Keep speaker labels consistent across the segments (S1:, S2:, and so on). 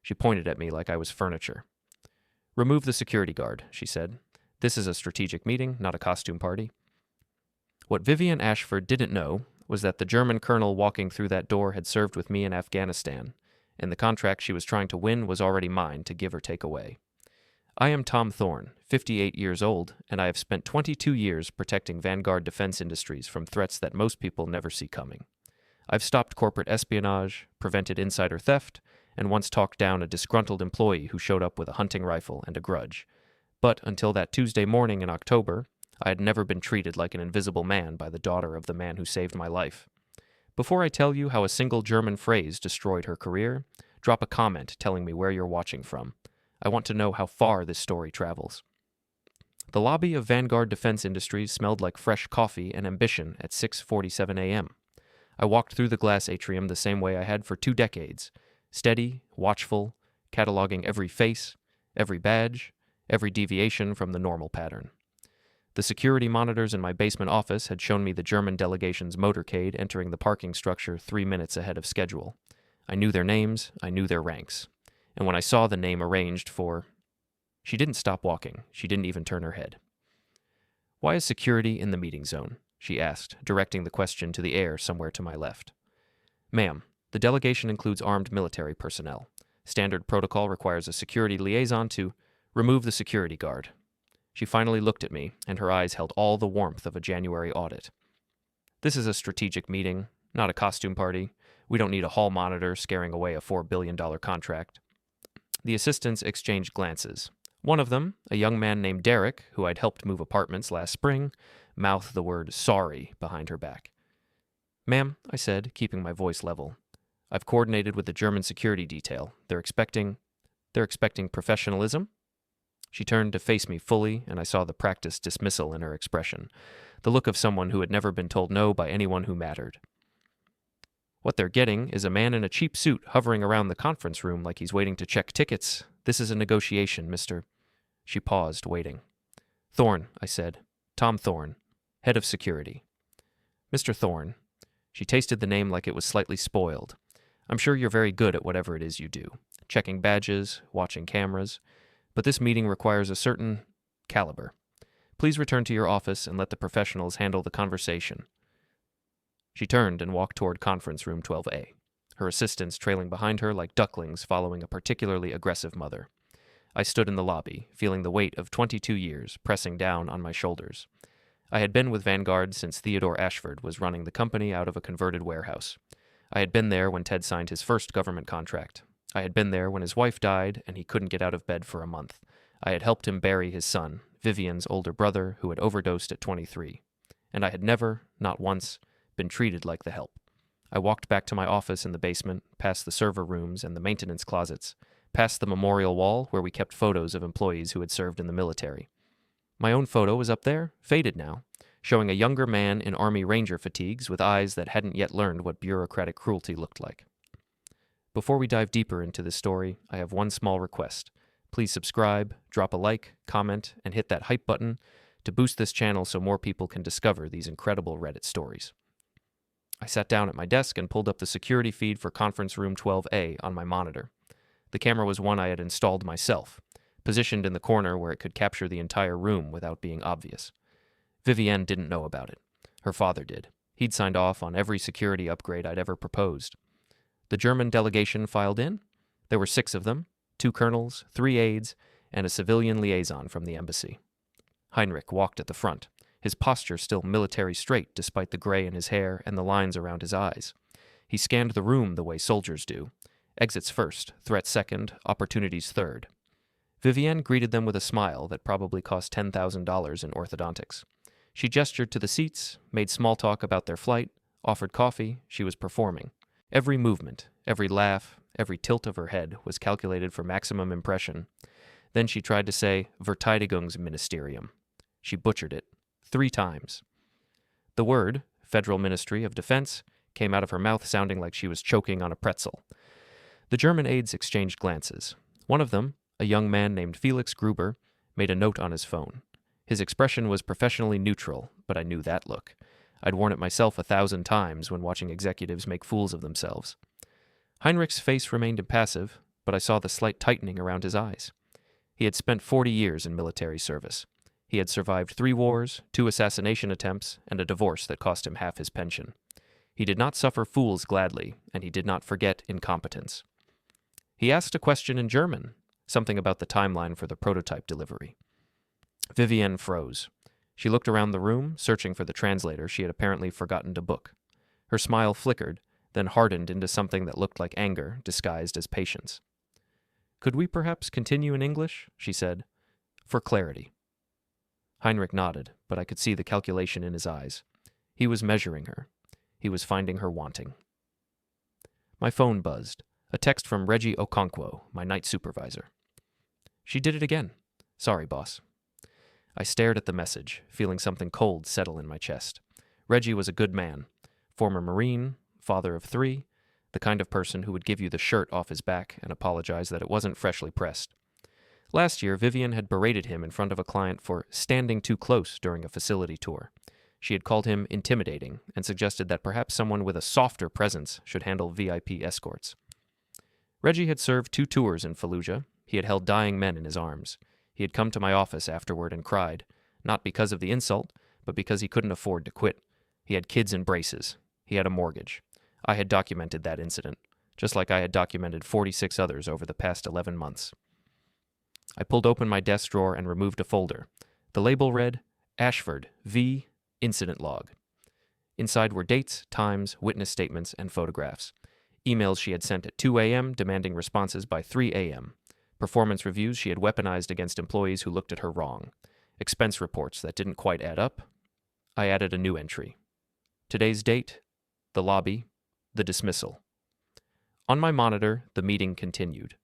S1: She pointed at me like I was furniture. "Remove the security guard," she said. "This is a strategic meeting, not a costume party." What Vivienne Ashford didn't know was that the German colonel walking through that door had served with me in Afghanistan, and the contract she was trying to win was already mine to give or take away. I am Tom Thorne, 58 years old, and I have spent 22 years protecting Vanguard Defense Industries from threats that most people never see coming. I've stopped corporate espionage, prevented insider theft, and once talked down a disgruntled employee who showed up with a hunting rifle and a grudge. But until that Tuesday morning in October, I had never been treated like an invisible man by the daughter of the man who saved my life. Before I tell you how a single German phrase destroyed her career, drop a comment telling me where you're watching from. I want to know how far this story travels. The lobby of Vanguard Defense Industries smelled like fresh coffee and ambition at 6:47 a.m. I walked through the glass atrium the same way I had for 2 decades, steady, watchful, cataloging every face, every badge, every deviation from the normal pattern. The security monitors in my basement office had shown me the German delegation's motorcade entering the parking structure 3 minutes ahead of schedule. I knew their names, I knew their ranks. And when I saw the name arranged for... She didn't stop walking. She didn't even turn her head. "Why is security in the meeting zone?" she asked, directing the question to the air somewhere to my left. "Ma'am, the delegation includes armed military personnel. Standard protocol requires a security liaison to remove the security guard." She finally looked at me, and her eyes held all the warmth of a January audit. "This is a strategic meeting, not a costume party. We don't need a hall monitor scaring away a $4 billion contract." The assistants exchanged glances. One of them, a young man named Derek, who I'd helped move apartments last spring, mouthed the word "sorry" behind her back. "Ma'am," I said, keeping my voice level, "I've coordinated with the German security detail. They're expecting professionalism?" She turned to face me fully, and I saw the practiced dismissal in her expression, the look of someone who had never been told no by anyone who mattered. "What they're getting is a man in a cheap suit hovering around the conference room like he's waiting to check tickets. This is a negotiation, Mr. She paused, waiting. "Thorne," I said. "Tom Thorne, head of security." "Mr. Thorne." She tasted the name like it was slightly spoiled. "I'm sure you're very good at whatever it is you do, checking badges, watching cameras, but this meeting requires a certain caliber. Please return to your office and let the professionals handle the conversation." She turned and walked toward conference room 12A, her assistants trailing behind her like ducklings following a particularly aggressive mother. I stood in the lobby, feeling the weight of 22 years pressing down on my shoulders. I had been with Vanguard since Theodore Ashford was running the company out of a converted warehouse. I had been there when Ted signed his first government contract. I had been there when his wife died and he couldn't get out of bed for a month. I had helped him bury his son, Vivienne's older brother, who had overdosed at 23. And I had never, not once, been treated like the help. I walked back to my office in the basement, past the server rooms and the maintenance closets, past the memorial wall where we kept photos of employees who had served in the military. My own photo was up there, faded now, showing a younger man in Army Ranger fatigues with eyes that hadn't yet learned what bureaucratic cruelty looked like. Before we dive deeper into this story, I have one small request. Please subscribe, drop a like, comment, and hit that hype button to boost this channel so more people can discover these incredible Reddit stories. I sat down at my desk and pulled up the security feed for conference room 12A on my monitor. The camera was one I had installed myself, positioned in the corner where it could capture the entire room without being obvious. Vivienne didn't know about it. Her father did. He'd signed off on every security upgrade I'd ever proposed. The German delegation filed in. There were 6 of them, 2 colonels, 3 aides, and a civilian liaison from the embassy. Heinrich walked at the front, his posture still military straight despite the gray in his hair and the lines around his eyes. He scanned the room the way soldiers do. Exits first, threats second, opportunities third. Vivienne greeted them with a smile that probably cost $10,000 in orthodontics. She gestured to the seats, made small talk about their flight, offered coffee. She was performing. Every movement, every laugh, every tilt of her head was calculated for maximum impression. Then she tried to say Verteidigungsministerium. She butchered it 3 times. The word, Federal Ministry of Defense, came out of her mouth sounding like she was choking on a pretzel. The German aides exchanged glances. One of them, a young man named Felix Gruber, made a note on his phone. His expression was professionally neutral, but I knew that look. I'd worn it myself 1,000 times when watching executives make fools of themselves. Heinrich's face remained impassive, but I saw the slight tightening around his eyes. He had spent 40 years in military service. He had survived 3 wars, 2 assassination attempts, and a divorce that cost him half his pension. He did not suffer fools gladly, and he did not forget incompetence. He asked a question in German, something about the timeline for the prototype delivery. Vivienne froze. She looked around the room, searching for the translator she had apparently forgotten to book. Her smile flickered, then hardened into something that looked like anger, disguised as patience. "Could we perhaps continue in English?" she said. "For clarity." Heinrich nodded, but I could see the calculation in his eyes. He was measuring her. He was finding her wanting. My phone buzzed. A text from Reggie Okonkwo, my night supervisor. "She did it again. Sorry, boss." I stared at the message, feeling something cold settle in my chest. Reggie was a good man. Former Marine, father of 3, the kind of person who would give you the shirt off his back and apologize that it wasn't freshly pressed. Last year, Vivienne had berated him in front of a client for standing too close during a facility tour. She had called him intimidating and suggested that perhaps someone with a softer presence should handle VIP escorts. Reggie had served 2 tours in Fallujah. He had held dying men in his arms. He had come to my office afterward and cried, not because of the insult, but because he couldn't afford to quit. He had kids in braces. He had a mortgage. I had documented that incident, just like I had documented 46 others over the past 11 months. I pulled open my desk drawer and removed a folder. The label read, Ashford, V, Incident Log. Inside were dates, times, witness statements, and photographs. Emails she had sent at 2 a.m. demanding responses by 3 a.m. Performance reviews she had weaponized against employees who looked at her wrong. Expense reports that didn't quite add up. I added a new entry. Today's date, the lobby, the dismissal. On my monitor, the meeting continued.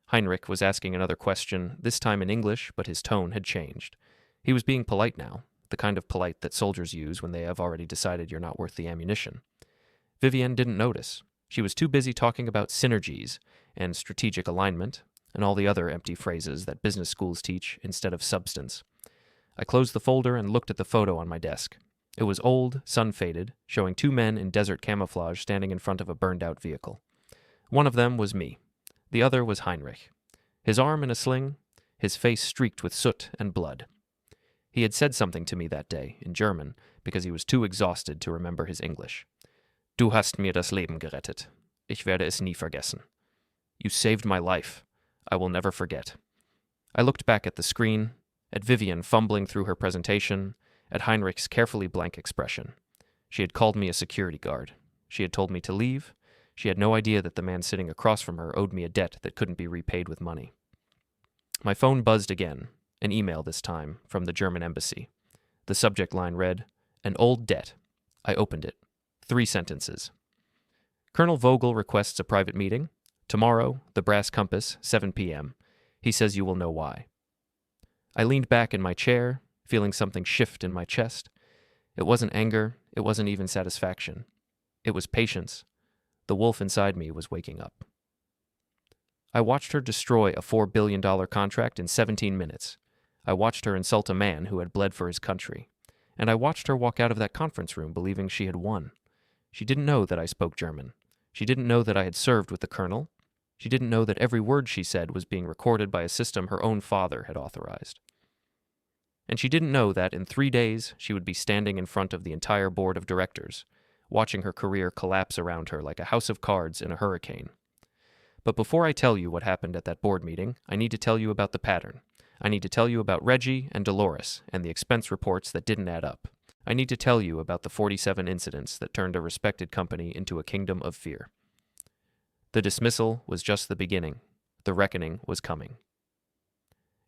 S1: Heinrich was asking another question, this time in English, but his tone had changed. He was being polite now, the kind of polite that soldiers use when they have already decided you're not worth the ammunition. Vivienne didn't notice. She was too busy talking about synergies and strategic alignment and all the other empty phrases that business schools teach instead of substance. I closed the folder and looked at the photo on my desk. It was old, sun-faded, showing 2 men in desert camouflage standing in front of a burned-out vehicle. One of them was me. The other was Heinrich. His arm in a sling, his face streaked with soot and blood. He had said something to me that day, in German, because he was too exhausted to remember his English. Du hast mir das Leben gerettet. Ich werde es nie vergessen. You saved my life. I will never forget. I looked back at the screen, at Vivienne fumbling through her presentation, at Heinrich's carefully blank expression. She had called me a security guard. She had told me to leave. She had no idea that the man sitting across from her owed me a debt that couldn't be repaid with money. My phone buzzed again, an email this time, from the German embassy. The subject line read, An old debt. I opened it. 3 sentences. Colonel Vogel requests a private meeting. Tomorrow, the Brass Compass, 7 p.m. He says you will know why. I leaned back in my chair, feeling something shift in my chest. It wasn't anger. It wasn't even satisfaction. It was patience. The wolf inside me was waking up. I watched her destroy a $4 billion contract in 17 minutes. I watched her insult a man who had bled for his country. And I watched her walk out of that conference room believing she had won. She didn't know that I spoke German. She didn't know that I had served with the colonel. She didn't know that every word she said was being recorded by a system her own father had authorized. And she didn't know that in 3 days she would be standing in front of the entire board of directors, watching her career collapse around her like a house of cards in a hurricane. But before I tell you what happened at that board meeting, I need to tell you about the pattern. I need to tell you about Reggie and Dolores and the expense reports that didn't add up. I need to tell you about the 47 incidents that turned a respected company into a kingdom of fear. The dismissal was just the beginning. The reckoning was coming.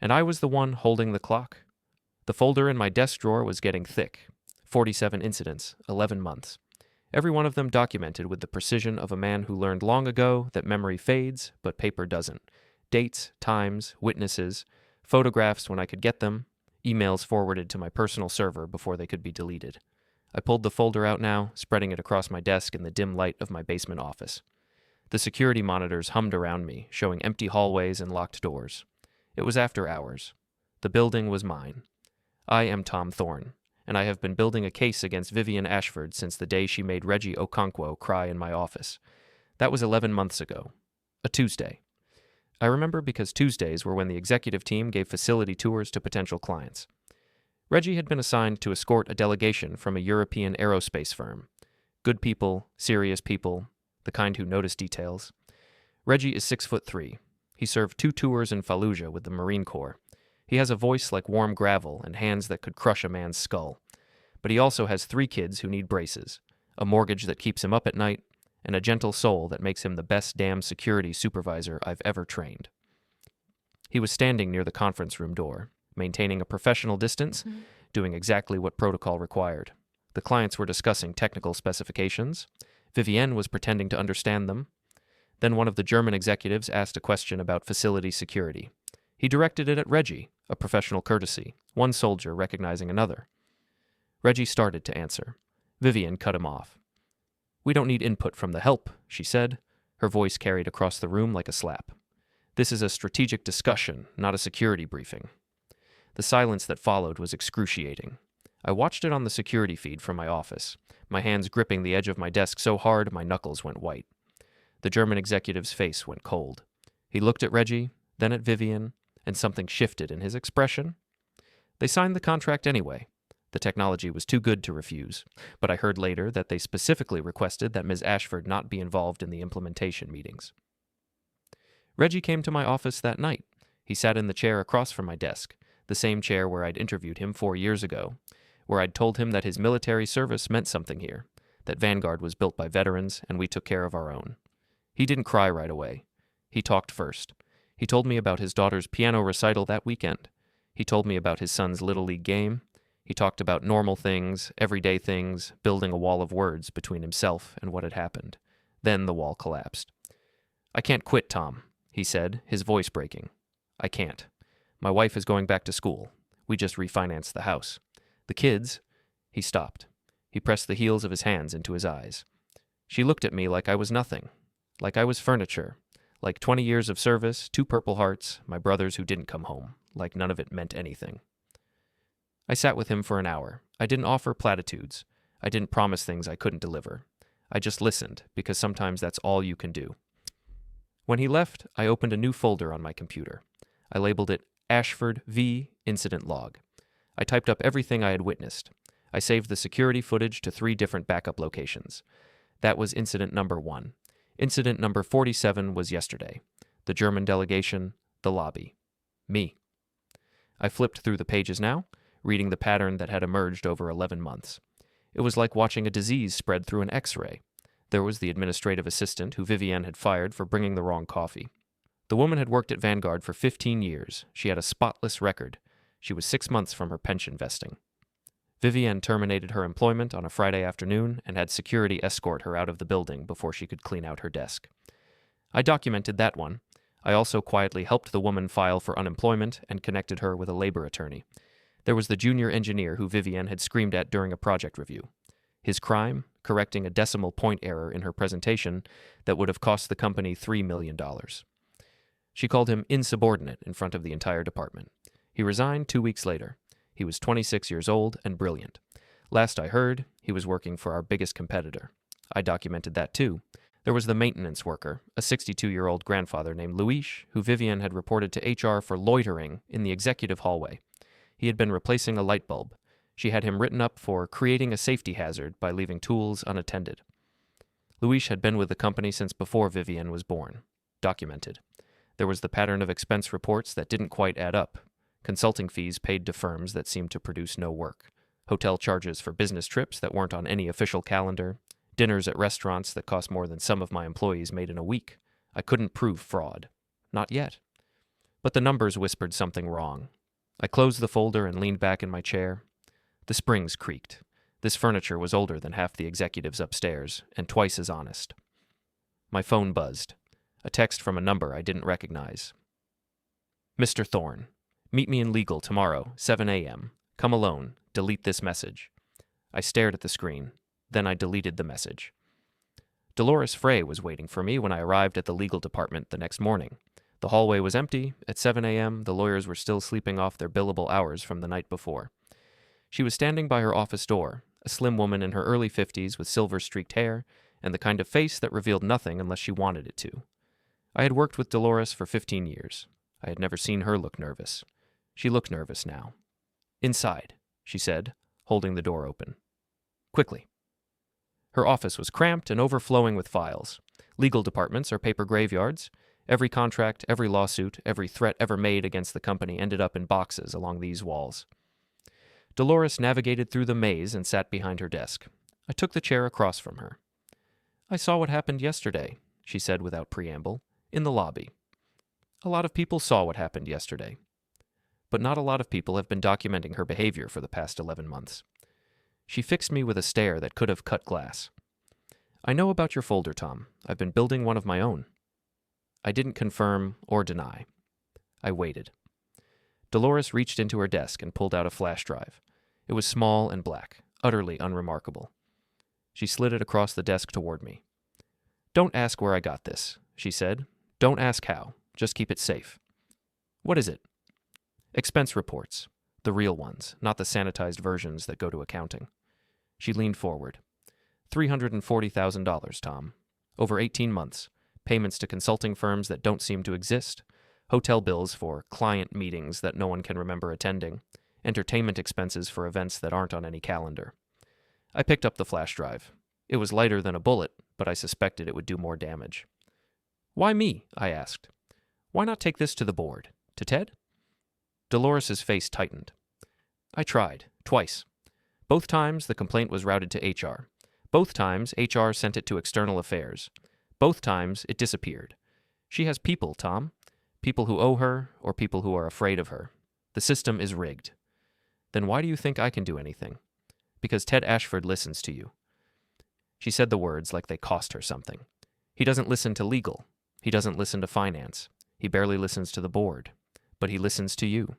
S1: And I was the one holding the clock. The folder in my desk drawer was getting thick. 47 incidents, 11 months. Every one of them documented with the precision of a man who learned long ago that memory fades, but paper doesn't. Dates, times, witnesses, photographs when I could get them, emails forwarded to my personal server before they could be deleted. I pulled the folder out now, spreading it across my desk in the dim light of my basement office. The security monitors hummed around me, showing empty hallways and locked doors. It was after hours. The building was mine. I am Tom Thorne, and I have been building a case against Vivienne Ashford since the day she made Reggie Okonkwo cry in my office. That was 11 months ago. A Tuesday. I remember because Tuesdays were when the executive team gave facility tours to potential clients. Reggie had been assigned to escort a delegation from a European aerospace firm. Good people, serious people, the kind who notice details. Reggie is 6'3". He served 2 tours in Fallujah with the Marine Corps. He has a voice like warm gravel and hands that could crush a man's skull. But he also has 3 kids who need braces, a mortgage that keeps him up at night, and a gentle soul that makes him the best damn security supervisor I've ever trained. He was standing near the conference room door, maintaining a professional distance, doing exactly what protocol required. The clients were discussing technical specifications. Vivienne was pretending to understand them. Then one of the German executives asked a question about facility security. He directed it at Reggie, a professional courtesy, one soldier recognizing another. Reggie started to answer. Vivienne cut him off. "We don't need input from the help," she said. Her voice carried across the room like a slap. "This is a strategic discussion, not a security briefing." The silence that followed was excruciating. I watched it on the security feed from my office, my hands gripping the edge of my desk so hard my knuckles went white. The German executive's face went cold. He looked at Reggie, then at Vivienne, and something shifted in his expression. They signed the contract anyway. The technology was too good to refuse, but I heard later that they specifically requested that Ms. Ashford not be involved in the implementation meetings. Reggie came to my office that night. He sat in the chair across from my desk, the same chair where I'd interviewed him 4 years ago, where I'd told him that his military service meant something here, that Vanguard was built by veterans and we took care of our own. He didn't cry right away. He talked first. He told me about his daughter's piano recital that weekend. He told me about his son's Little League game. He talked about normal things, everyday things, building a wall of words between himself and what had happened. Then the wall collapsed. "I can't quit, Tom," he said, his voice breaking. "I can't. My wife is going back to school. We just refinanced the house. The kids—" He stopped. He pressed the heels of his hands into his eyes. She looked at me like I was nothing, like I was furniture, like 20 years of service, 2 Purple Hearts, my brothers who didn't come home, like none of it meant anything. I sat with him for an hour. I didn't offer platitudes. I didn't promise things I couldn't deliver. I just listened, because sometimes that's all you can do. When he left, I opened a new folder on my computer. I labeled it Ashford V Incident Log. I typed up everything I had witnessed. I saved the security footage to 3 different backup locations. That was incident number 1. Incident number 47 was yesterday. The German delegation, the lobby. Me. I flipped through the pages now, reading the pattern that had emerged over 11 months. It was like watching a disease spread through an X-ray. There was the administrative assistant who Vivienne had fired for bringing the wrong coffee. The woman had worked at Vanguard for 15 years. She had a spotless record. She was 6 months from her pension vesting. Vivienne terminated her employment on a Friday afternoon and had security escort her out of the building before she could clean out her desk. I documented that one. I also quietly helped the woman file for unemployment and connected her with a labor attorney. There was the junior engineer who Vivienne had screamed at during a project review. His crime, correcting a decimal point error in her presentation that would have cost the company $3 million. She called him insubordinate in front of the entire department. He resigned 2 weeks later. He was 26 years old and brilliant. Last I heard, he was working for our biggest competitor. I documented that too. There was the maintenance worker, a 62-year-old grandfather named Luis, who Vivienne had reported to HR for loitering in the executive hallway. He had been replacing a light bulb. She had him written up for creating a safety hazard by leaving tools unattended. Luis had been with the company since before Vivienne was born. Documented. There was the pattern of expense reports that didn't quite add up. Consulting fees paid to firms that seemed to produce no work. Hotel charges for business trips that weren't on any official calendar. Dinners at restaurants that cost more than some of my employees made in a week. I couldn't prove fraud. Not yet. But the numbers whispered something wrong. I closed the folder and leaned back in my chair. The springs creaked. This furniture was older than half the executives upstairs, and twice as honest. My phone buzzed. A text from a number I didn't recognize. "Mr. Thorne, meet me in legal tomorrow, 7 a.m. Come alone. Delete this message." I stared at the screen. Then I deleted the message. Dolores Frey was waiting for me when I arrived at the legal department the next morning. The hallway was empty. At 7 a.m., the lawyers were still sleeping off their billable hours from the night before. She was standing by her office door, a slim woman in her early 50s with silver-streaked hair and the kind of face that revealed nothing unless she wanted it to. I had worked with Dolores for 15 years. I had never seen her look nervous. She looked nervous now. "Inside," she said, holding the door open. "Quickly." Her office was cramped and overflowing with files. Legal departments are paper graveyards. Every contract, every lawsuit, every threat ever made against the company ended up in boxes along these walls. Dolores navigated through the maze and sat behind her desk. I took the chair across from her. "I saw what happened yesterday," she said without preamble, "in the lobby. A lot of people saw what happened yesterday. But not a lot of people have been documenting her behavior for the past 11 months. She fixed me with a stare that could have cut glass. "I know about your folder, Tom. I've been building one of my own." I didn't confirm or deny. I waited. Dolores reached into her desk and pulled out a flash drive. It was small and black, utterly unremarkable. She slid it across the desk toward me. "Don't ask where I got this," she said. "Don't ask how. Just keep it safe." "What is it?" "Expense reports. The real ones, not the sanitized versions that go to accounting." She leaned forward. $340,000, Tom. Over 18 months. Payments to consulting firms that don't seem to exist. Hotel bills for client meetings that no one can remember attending. Entertainment expenses for events that aren't on any calendar. I picked up the flash drive. It was lighter than a bullet, but I suspected it would do more damage. "Why me?" I asked. "Why not take this to the board? To Ted?" Dolores's face tightened. "I tried, twice. Both times the complaint was routed to HR. Both times HR sent it to external affairs. Both times it disappeared. She has people, Tom. People who owe her or people who are afraid of her. The system is rigged." "Then why do you think I can do anything?" "Because Ted Ashford listens to you." She said the words like they cost her something. "He doesn't listen to legal. He doesn't listen to finance. He barely listens to the board. But he listens to you.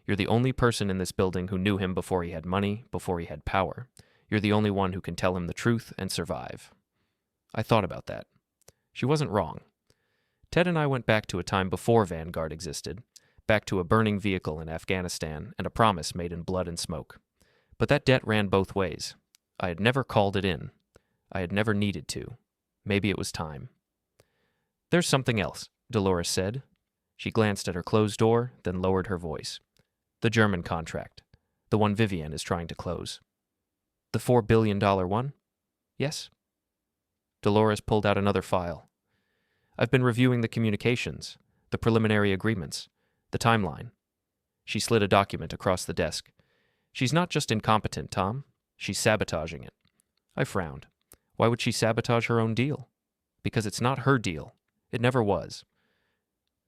S1: You're the only person in this building who knew him before he had money, before he had power. You're the only one who can tell him the truth and survive." I thought about that. She wasn't wrong. Ted and I went back to a time before Vanguard existed, back to a burning vehicle in Afghanistan and a promise made in blood and smoke. But that debt ran both ways. I had never called it in. I had never needed to. Maybe it was time. "There's something else," Dolores said. She glanced at her closed door, then lowered her voice. "The German contract. The one Vivienne is trying to close." "The $4 billion one?" "Yes." Dolores pulled out another file. "I've been reviewing the communications, the preliminary agreements, the timeline." She slid a document across the desk. "She's not just incompetent, Tom. She's sabotaging it." I frowned. Why would she sabotage her own deal? Because it's not her deal. It never was.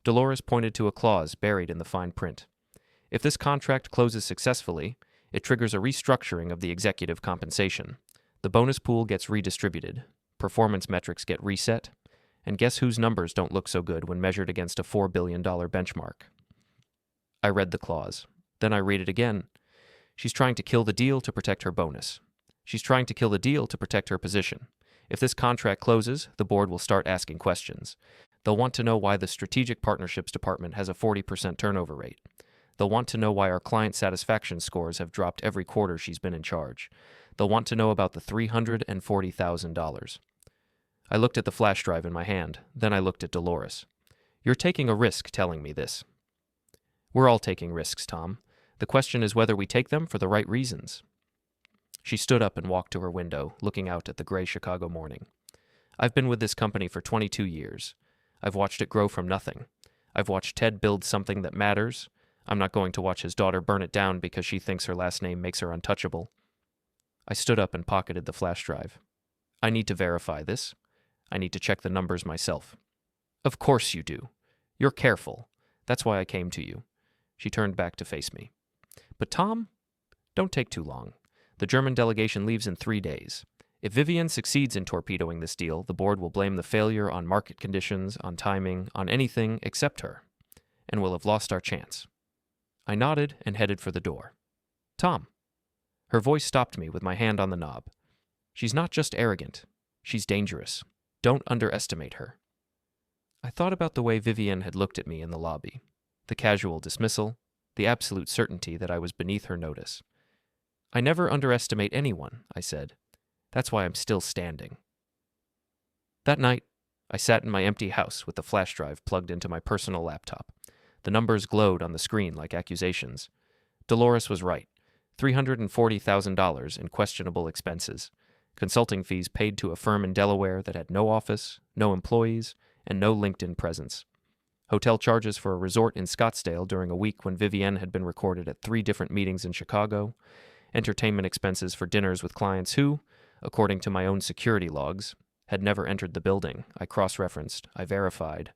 S1: Dolores pointed to a clause buried in the fine print. "If this contract closes successfully, it triggers a restructuring of the executive compensation. The bonus pool gets redistributed, performance metrics get reset, and guess whose numbers don't look so good when measured against a $4 billion benchmark?" I read the clause. Then I read it again. She's trying to kill the deal to protect her bonus. She's trying to kill the deal to protect her position. If this contract closes, the board will start asking questions. They'll want to know why the Strategic Partnerships Department has a 40% turnover rate. They'll want to know why our client satisfaction scores have dropped every quarter she's been in charge. They'll want to know about the $340,000. I looked at the flash drive in my hand. Then I looked at Dolores. "You're taking a risk telling me this." "We're all taking risks, Tom. The question is whether we take them for the right reasons." She stood up and walked to her window, looking out at the gray Chicago morning. "I've been with this company for 22 years. I've watched it grow from nothing. I've watched Ted build something that matters. I'm not going to watch his daughter burn it down because she thinks her last name makes her untouchable." I stood up and pocketed the flash drive. "I need to verify this. I need to check the numbers myself." "Of course you do. You're careful. That's why I came to you." She turned back to face me. "But Tom, don't take too long. The German delegation leaves in 3 days. If Vivienne succeeds in torpedoing this deal, the board will blame the failure on market conditions, on timing, on anything except her, and we'll have lost our chance." I nodded and headed for the door. "Tom." Her voice stopped me with my hand on the knob. "She's not just arrogant. She's dangerous. Don't underestimate her." I thought about the way Vivienne had looked at me in the lobby, the casual dismissal, the absolute certainty that I was beneath her notice. "I never underestimate anyone," I said. "That's why I'm still standing." That night, I sat in my empty house with the flash drive plugged into my personal laptop. The numbers glowed on the screen like accusations. Dolores was right. $340,000 in questionable expenses. Consulting fees paid to a firm in Delaware that had no office, no employees, and no LinkedIn presence. Hotel charges for a resort in Scottsdale during a week when Vivienne had been recorded at 3 different meetings in Chicago. Entertainment expenses for dinners with clients who, according to my own security logs, had never entered the building. I cross-referenced. I verified.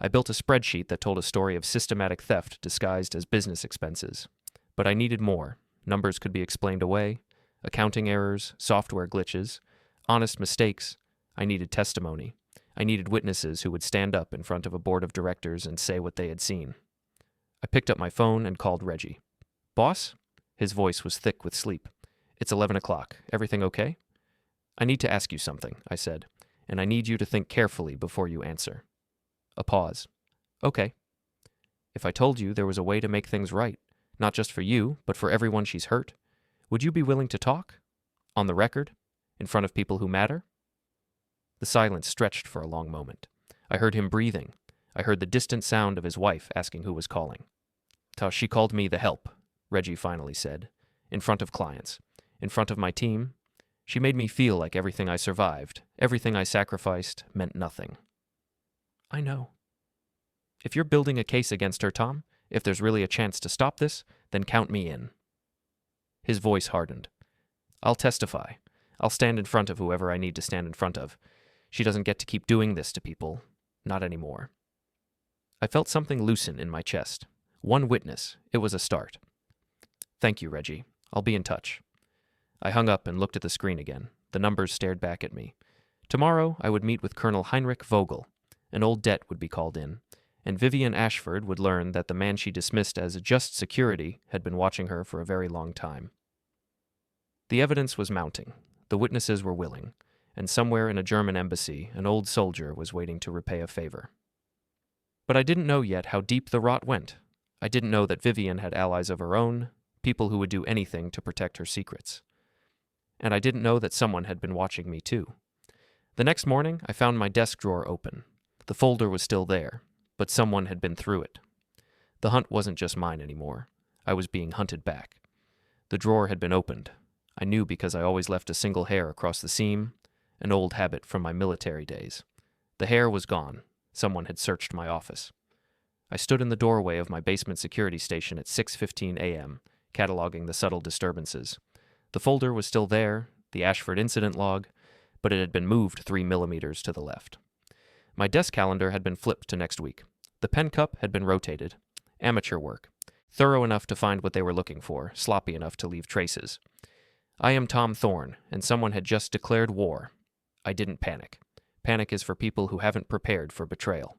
S1: I built a spreadsheet that told a story of systematic theft disguised as business expenses. But I needed more. Numbers could be explained away. Accounting errors, software glitches, honest mistakes. I needed testimony. I needed witnesses who would stand up in front of a board of directors and say what they had seen. I picked up my phone and called Reggie. "Boss?" His voice was thick with sleep. "It's 11 o'clock. Everything okay?" "I need to ask you something," I said, "and I need you to think carefully before you answer." A pause. "Okay." "If I told you there was a way to make things right, not just for you, but for everyone she's hurt, would you be willing to talk? On the record? In front of people who matter?" The silence stretched for a long moment. I heard him breathing. I heard the distant sound of his wife asking who was calling. "She called me the help," Reggie finally said. "In front of clients. In front of my team. She made me feel like everything I survived, everything I sacrificed, meant nothing." "I know." "If you're building a case against her, Tom, if there's really a chance to stop this, then count me in." His voice hardened. "I'll testify. I'll stand in front of whoever I need to stand in front of. She doesn't get to keep doing this to people. Not anymore." I felt something loosen in my chest. One witness. It was a start. "Thank you, Reggie. I'll be in touch." I hung up and looked at the screen again. The numbers stared back at me. Tomorrow I would meet with Colonel Heinrich Vogel. An old debt would be called in, and Vivienne Ashford would learn that the man she dismissed as just security had been watching her for a very long time. The evidence was mounting. The witnesses were willing, and somewhere in a German embassy, an old soldier was waiting to repay a favor. But I didn't know yet how deep the rot went. I didn't know that Vivienne had allies of her own, people who would do anything to protect her secrets. And I didn't know that someone had been watching me too. The next morning, I found my desk drawer open. The folder was still there, but someone had been through it. The hunt wasn't just mine anymore. I was being hunted back. The drawer had been opened. I knew because I always left a single hair across the seam, an old habit from my military days. The hair was gone. Someone had searched my office. I stood in the doorway of my basement security station at 6:15 a.m., cataloging the subtle disturbances. The folder was still there, the Ashford incident log, but it had been moved 3 millimeters to the left. My desk calendar had been flipped to next week. The pen cup had been rotated. Amateur work. Thorough enough to find what they were looking for, sloppy enough to leave traces. I am Tom Thorne, and someone had just declared war. I didn't panic. Panic is for people who haven't prepared for betrayal.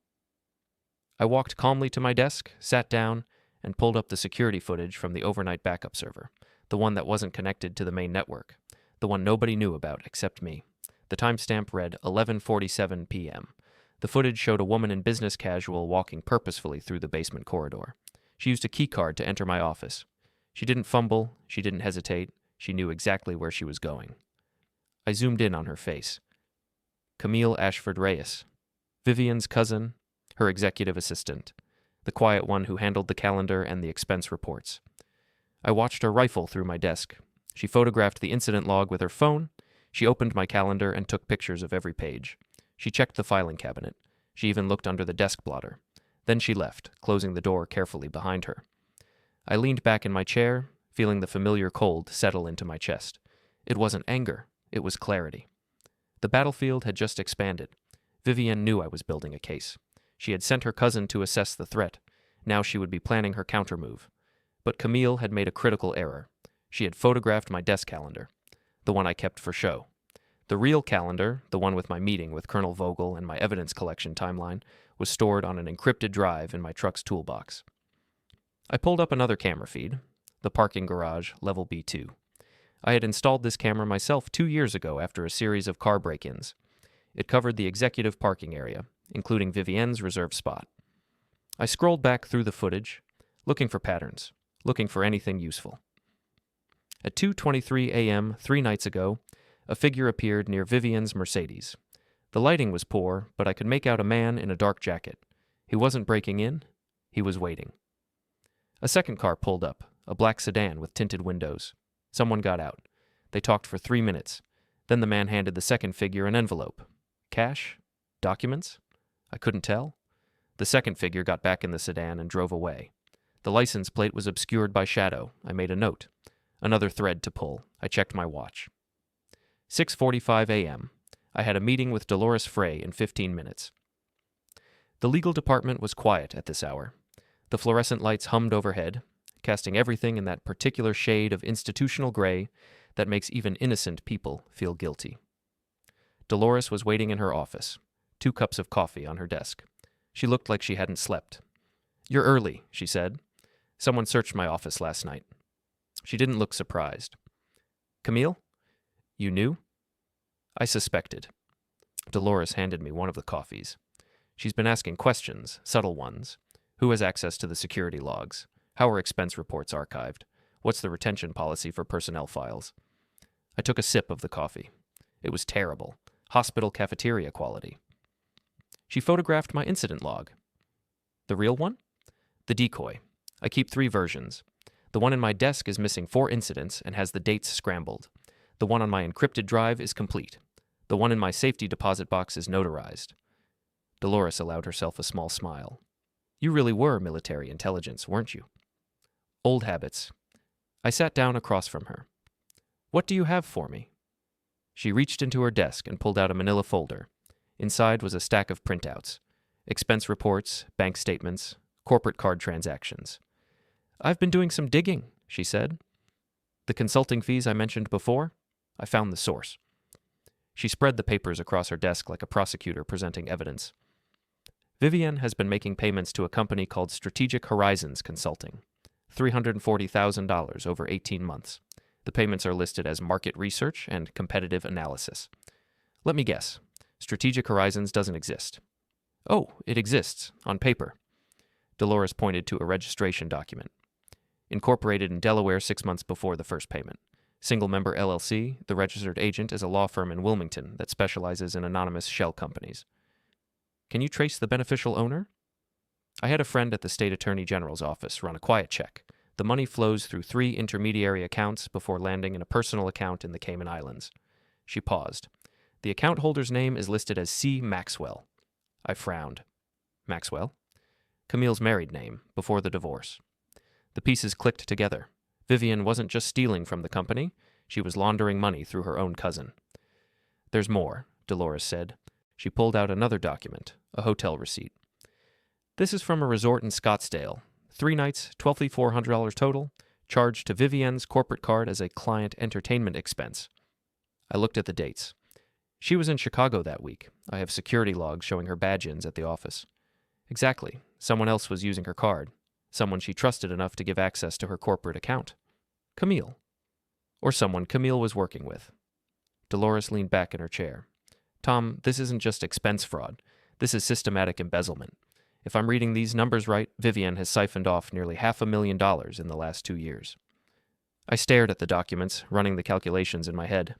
S1: I walked calmly to my desk, sat down, and pulled up the security footage from the overnight backup server, the one that wasn't connected to the main network, the one nobody knew about except me. The timestamp read 11:47 p.m. The footage showed a woman in business casual walking purposefully through the basement corridor. She used a keycard to enter my office. She didn't fumble, she didn't hesitate, she knew exactly where she was going. I zoomed in on her face. Camille Ashford Reyes, Vivienne's cousin, her executive assistant, the quiet one who handled the calendar and the expense reports. I watched her rifle through my desk. She photographed the incident log with her phone. She opened my calendar and took pictures of every page. She checked the filing cabinet. She even looked under the desk blotter. Then she left, closing the door carefully behind her. I leaned back in my chair, feeling the familiar cold settle into my chest. It wasn't anger. It was clarity. The battlefield had just expanded. Vivienne knew I was building a case. She had sent her cousin to assess the threat. Now she would be planning her countermove. But Camille had made a critical error. She had photographed my desk calendar, the one I kept for show. The real calendar, the one with my meeting with Colonel Vogel and my evidence collection timeline, was stored on an encrypted drive in my truck's toolbox. I pulled up another camera feed, the parking garage, level B2. I had installed this camera myself 2 years ago after a series of car break-ins. It covered the executive parking area, including Vivienne's reserved spot. I scrolled back through the footage, looking for patterns, looking for anything useful. At 2:23 a.m. 3 nights ago, a figure appeared near Vivienne's Mercedes. The lighting was poor, but I could make out a man in a dark jacket. He wasn't breaking in, he was waiting. A second car pulled up, a black sedan with tinted windows. Someone got out. They talked for 3 minutes. Then the man handed the second figure an envelope. Cash? Documents? I couldn't tell. The second figure got back in the sedan and drove away. The license plate was obscured by shadow. I made a note. Another thread to pull. I checked my watch. 6:45 a.m. I had a meeting with Dolores Frey in 15 minutes. The legal department was quiet at this hour. The fluorescent lights hummed overhead, casting everything in that particular shade of institutional gray that makes even innocent people feel guilty. Dolores was waiting in her office, 2 cups of coffee on her desk. She looked like she hadn't slept. "You're early," she said. "Someone searched my office last night." She didn't look surprised. "Camille? You knew?" "I suspected." Dolores handed me one of the coffees. "She's been asking questions, subtle ones. Who has access to the security logs? How are expense reports archived? What's the retention policy for personnel files?" I took a sip of the coffee. It was terrible. Hospital cafeteria quality. She photographed my incident log. "The real one?" "The decoy. I keep 3 versions. The one in my desk is missing 4 incidents and has the dates scrambled. The one on my encrypted drive is complete. The one in my safety deposit box is notarized." Dolores allowed herself a small smile. "You really were military intelligence, weren't you?" "Old habits." I sat down across from her. "What do you have for me?" She reached into her desk and pulled out a manila folder. Inside was a stack of printouts. Expense reports, bank statements, corporate card transactions. "I've been doing some digging," she said. "The consulting fees I mentioned before? I found the source." She spread the papers across her desk like a prosecutor presenting evidence. "Vivienne has been making payments to a company called Strategic Horizons Consulting. $340,000 over 18 months. The payments are listed as market research and competitive analysis. Let me guess. Strategic Horizons doesn't exist." "Oh, it exists, on paper." Dolores pointed to a registration document. "Incorporated in Delaware 6 months before the first payment. Single-member LLC, the registered agent is a law firm in Wilmington that specializes in anonymous shell companies." "Can you trace the beneficial owner?" "I had a friend at the state attorney general's office run a quiet check. The money flows through 3 intermediary accounts before landing in a personal account in the Cayman Islands." She paused. "The account holder's name is listed as C. Maxwell." I frowned. "Maxwell?" "Camille's married name, before the divorce." The pieces clicked together. Vivienne wasn't just stealing from the company, she was laundering money through her own cousin. "There's more," Dolores said. She pulled out another document, a hotel receipt. "This is from a resort in Scottsdale. 3 nights, $12,400 total, charged to Vivienne's corporate card as a client entertainment expense." I looked at the dates. She was in Chicago that week. I have security logs showing her badge-ins at the office. Exactly. Someone else was using her card. Someone she trusted enough to give access to her corporate account. Camille. Or someone Camille was working with. Dolores leaned back in her chair. "Tom, this isn't just expense fraud. This is systematic embezzlement. If I'm reading these numbers right, Vivienne has siphoned off nearly $500,000 in the last 2 years." I stared at the documents, running the calculations in my head.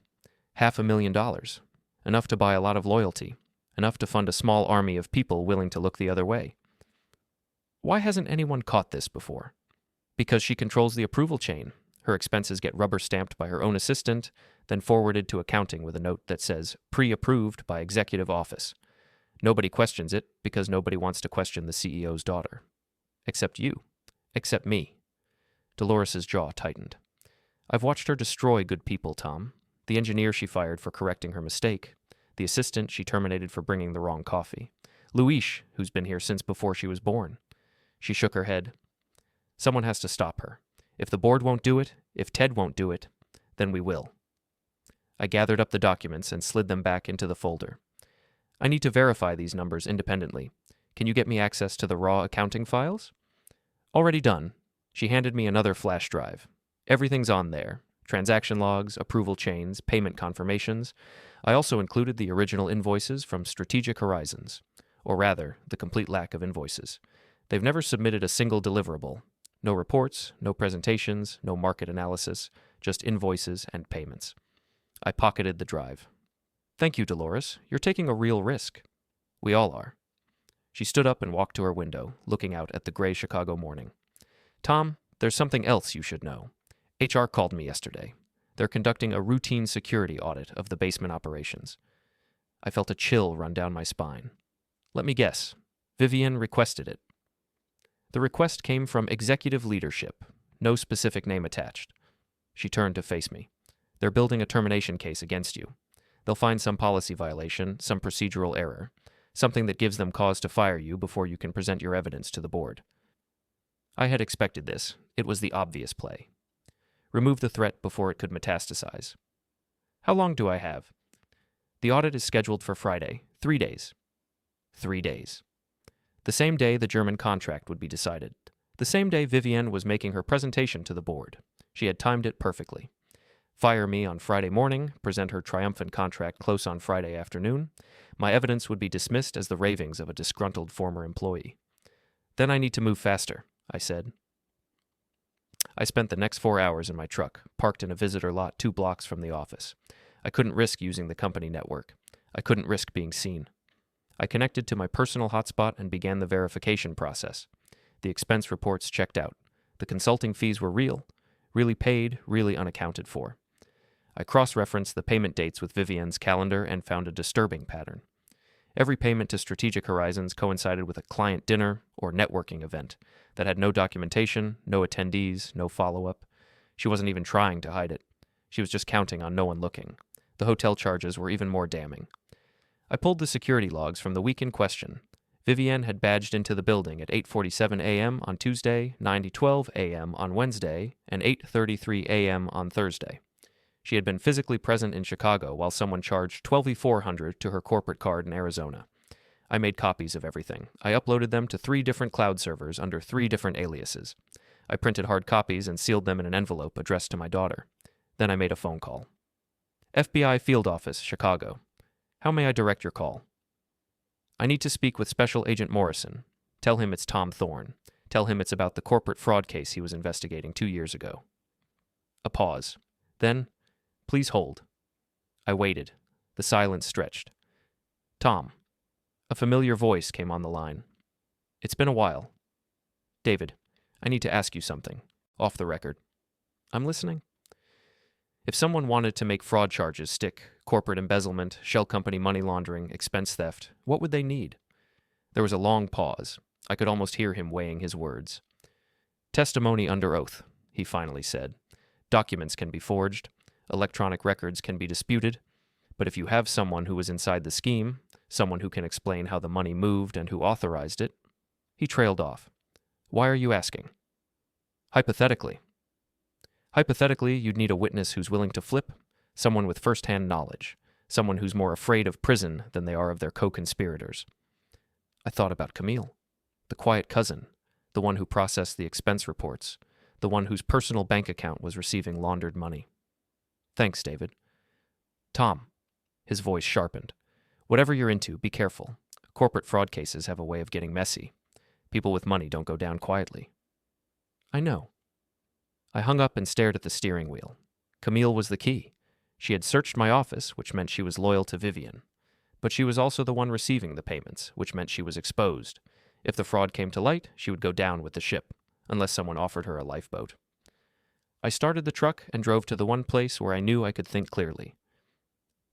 S1: $500,000. Enough to buy a lot of loyalty. Enough to fund a small army of people willing to look the other way. Why hasn't anyone caught this before? Because she controls the approval chain. Her expenses get rubber-stamped by her own assistant, then forwarded to accounting with a note that says, "Pre-approved by executive office." Nobody questions it because nobody wants to question the CEO's daughter. Except you. Except me. Dolores's jaw tightened. "I've watched her destroy good people, Tom. The engineer she fired for correcting her mistake. The assistant she terminated for bringing the wrong coffee. Luis, who's been here since before she was born." She shook her head. "Someone has to stop her. If the board won't do it, if Ted won't do it, then we will." I gathered up the documents and slid them back into the folder. "I need to verify these numbers independently. Can you get me access to the raw accounting files?" "Already done." She handed me another flash drive. "Everything's on there. Transaction logs, approval chains, payment confirmations. I also included the original invoices from Strategic Horizons. Or rather, the complete lack of invoices. They've never submitted a single deliverable. No reports, no presentations, no market analysis, just invoices and payments." I pocketed the drive. Thank you, Dolores. You're taking a real risk. We all are. She stood up and walked to her window, looking out at the gray Chicago morning. Tom, there's something else you should know. HR called me yesterday. They're conducting a routine security audit of the basement operations. I felt a chill run down my spine. Let me guess. Vivienne requested it. The request came from executive leadership, no specific name attached. She turned to face me. They're building a termination case against you. They'll find some policy violation, some procedural error, something that gives them cause to fire you before you can present your evidence to the board. I had expected this. It was the obvious play. Remove the threat before it could metastasize. How long do I have? The audit is scheduled for Friday. 3 days. 3 days. The same day the German contract would be decided. The same day Vivienne was making her presentation to the board. She had timed it perfectly. Fire me on Friday morning, present her triumphant contract close on Friday afternoon. My evidence would be dismissed as the ravings of a disgruntled former employee. Then I need to move faster, I said. I spent the next 4 hours in my truck, parked in a visitor lot 2 blocks from the office. I couldn't risk using the company network. I couldn't risk being seen. I connected to my personal hotspot and began the verification process. The expense reports checked out. The consulting fees were real, really paid, really unaccounted for. I cross-referenced the payment dates with Vivienne's calendar and found a disturbing pattern. Every payment to Strategic Horizons coincided with a client dinner or networking event that had no documentation, no attendees, no follow-up. She wasn't even trying to hide it. She was just counting on no one looking. The hotel charges were even more damning. I pulled the security logs from the week in question. Vivienne had badged into the building at 8:47 a.m. on Tuesday, 9:12 a.m. on Wednesday, and 8:33 a.m. on Thursday. She had been physically present in Chicago while someone charged $12,400 to her corporate card in Arizona. I made copies of everything. I uploaded them to 3 different cloud servers under 3 different aliases. I printed hard copies and sealed them in an envelope addressed to my daughter. Then I made a phone call. FBI Field Office, Chicago. How may I direct your call? I need to speak with Special Agent Morrison. Tell him it's Tom Thorne. Tell him it's about the corporate fraud case he was investigating 2 years ago. A pause. Then, please hold. I waited. The silence stretched. Tom. A familiar voice came on the line. It's been a while. David, I need to ask you something. Off the record. I'm listening. If someone wanted to make fraud charges stick, corporate embezzlement, shell company money laundering, expense theft, what would they need? There was a long pause. I could almost hear him weighing his words. Testimony under oath, he finally said. Documents can be forged. Electronic records can be disputed. But if you have someone who was inside the scheme, someone who can explain how the money moved and who authorized it, he trailed off. Why are you asking? Hypothetically. Hypothetically, you'd need a witness who's willing to flip, someone with first-hand knowledge, someone who's more afraid of prison than they are of their co-conspirators. I thought about Camille, the quiet cousin, the one who processed the expense reports, the one whose personal bank account was receiving laundered money. Thanks, David. Tom. His voice sharpened. Whatever you're into, be careful. Corporate fraud cases have a way of getting messy. People with money don't go down quietly. I know. I hung up and stared at the steering wheel. Camille was the key. She had searched my office, which meant she was loyal to Vivienne. But she was also the one receiving the payments, which meant she was exposed. If the fraud came to light, she would go down with the ship, unless someone offered her a lifeboat. I started the truck and drove to the one place where I knew I could think clearly.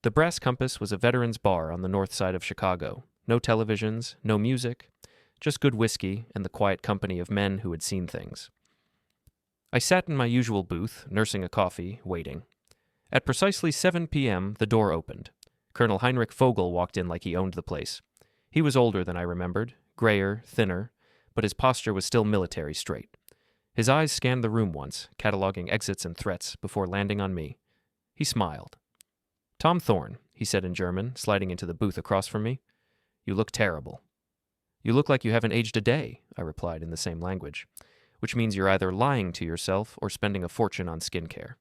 S1: The Brass Compass was a veterans bar on the north side of Chicago. No televisions, no music, just good whiskey and the quiet company of men who had seen things. I sat in my usual booth, nursing a coffee, waiting. At precisely 7 p.m., the door opened. Colonel Heinrich Vogel walked in like he owned the place. He was older than I remembered, grayer, thinner, but his posture was still military straight. His eyes scanned the room once, cataloging exits and threats, before landing on me. He smiled. Tom Thorne, he said in German, sliding into the booth across from me. You look terrible. You look like you haven't aged a day, I replied in the same language, which means you're either lying to yourself or spending a fortune on skincare.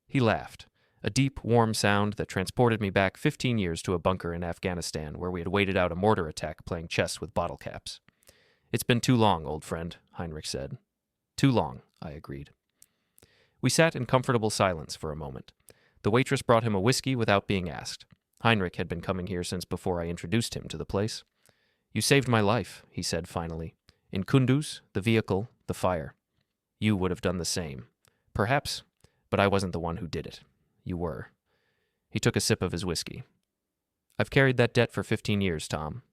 S1: He laughed, a deep, warm sound that transported me back 15 years to a bunker in Afghanistan where we had waited out a mortar attack playing chess with bottle caps. It's been too long, old friend, Heinrich said. Too long, I agreed. We sat in comfortable silence for a moment. The waitress brought him a whiskey without being asked. Heinrich had been coming here since before I introduced him to the place. "You saved my life," he said finally. "In Kunduz, the vehicle, the fire. You would have done the same. Perhaps, but I wasn't the one who did it. You were." He took a sip of his whiskey. "I've carried that debt for 15 years, Tom.